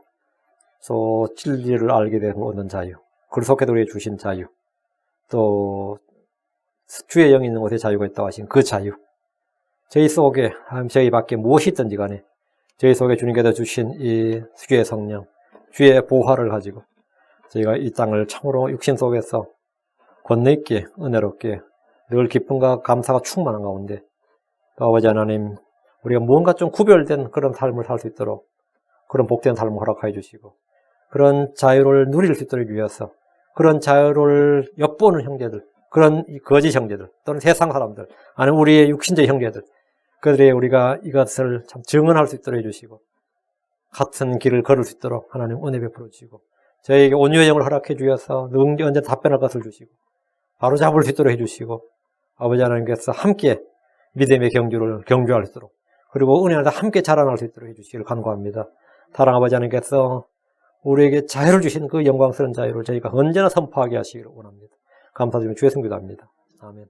또 진리를 알게 되고 얻는 자유, 그리스도께서 우리에게 주신 자유, 또 주의 영이 있는 곳에 자유가 있다고 하신 그 자유, 저희 속에, 저희 밖에 무엇이 있든지 간에 저희 속에 주님께서 주신 이 주의 성령, 주의 보화를 가지고 저희가 이 땅을 참으로 육신 속에서 권능있게, 은혜롭게 늘 기쁨과 감사가 충만한 가운데 또 아버지 하나님, 우리가 무언가 좀 구별된 그런 삶을 살 수 있도록 그런 복된 삶을 허락하여 주시고 그런 자유를 누릴 수 있도록 위해서 그런 자유를 엿보는 형제들, 그런 거짓 형제들 또는 세상 사람들, 아니면 우리의 육신적 형제들, 그들의 우리가 이것을 참 증언할 수 있도록 해주시고 같은 길을 걸을 수 있도록 하나님 은혜 베풀어 주시고 저희에게 온유의 영을 허락해 주셔서 언제 답변할 것을 주시고 바로 잡을 수 있도록 해주시고 아버지 하나님께서 함께 믿음의 경주할 수 있도록 그리고 은혜 안에서 함께 자라날 수 있도록 해주시기를 간구합니다. 사랑 아버지 하나님께서 우리에게 자유를 주신 그 영광스러운 자유를 저희가 언제나 선포하게 하시기를 원합니다. 감사드리며 주의 성기도합니다. 아멘.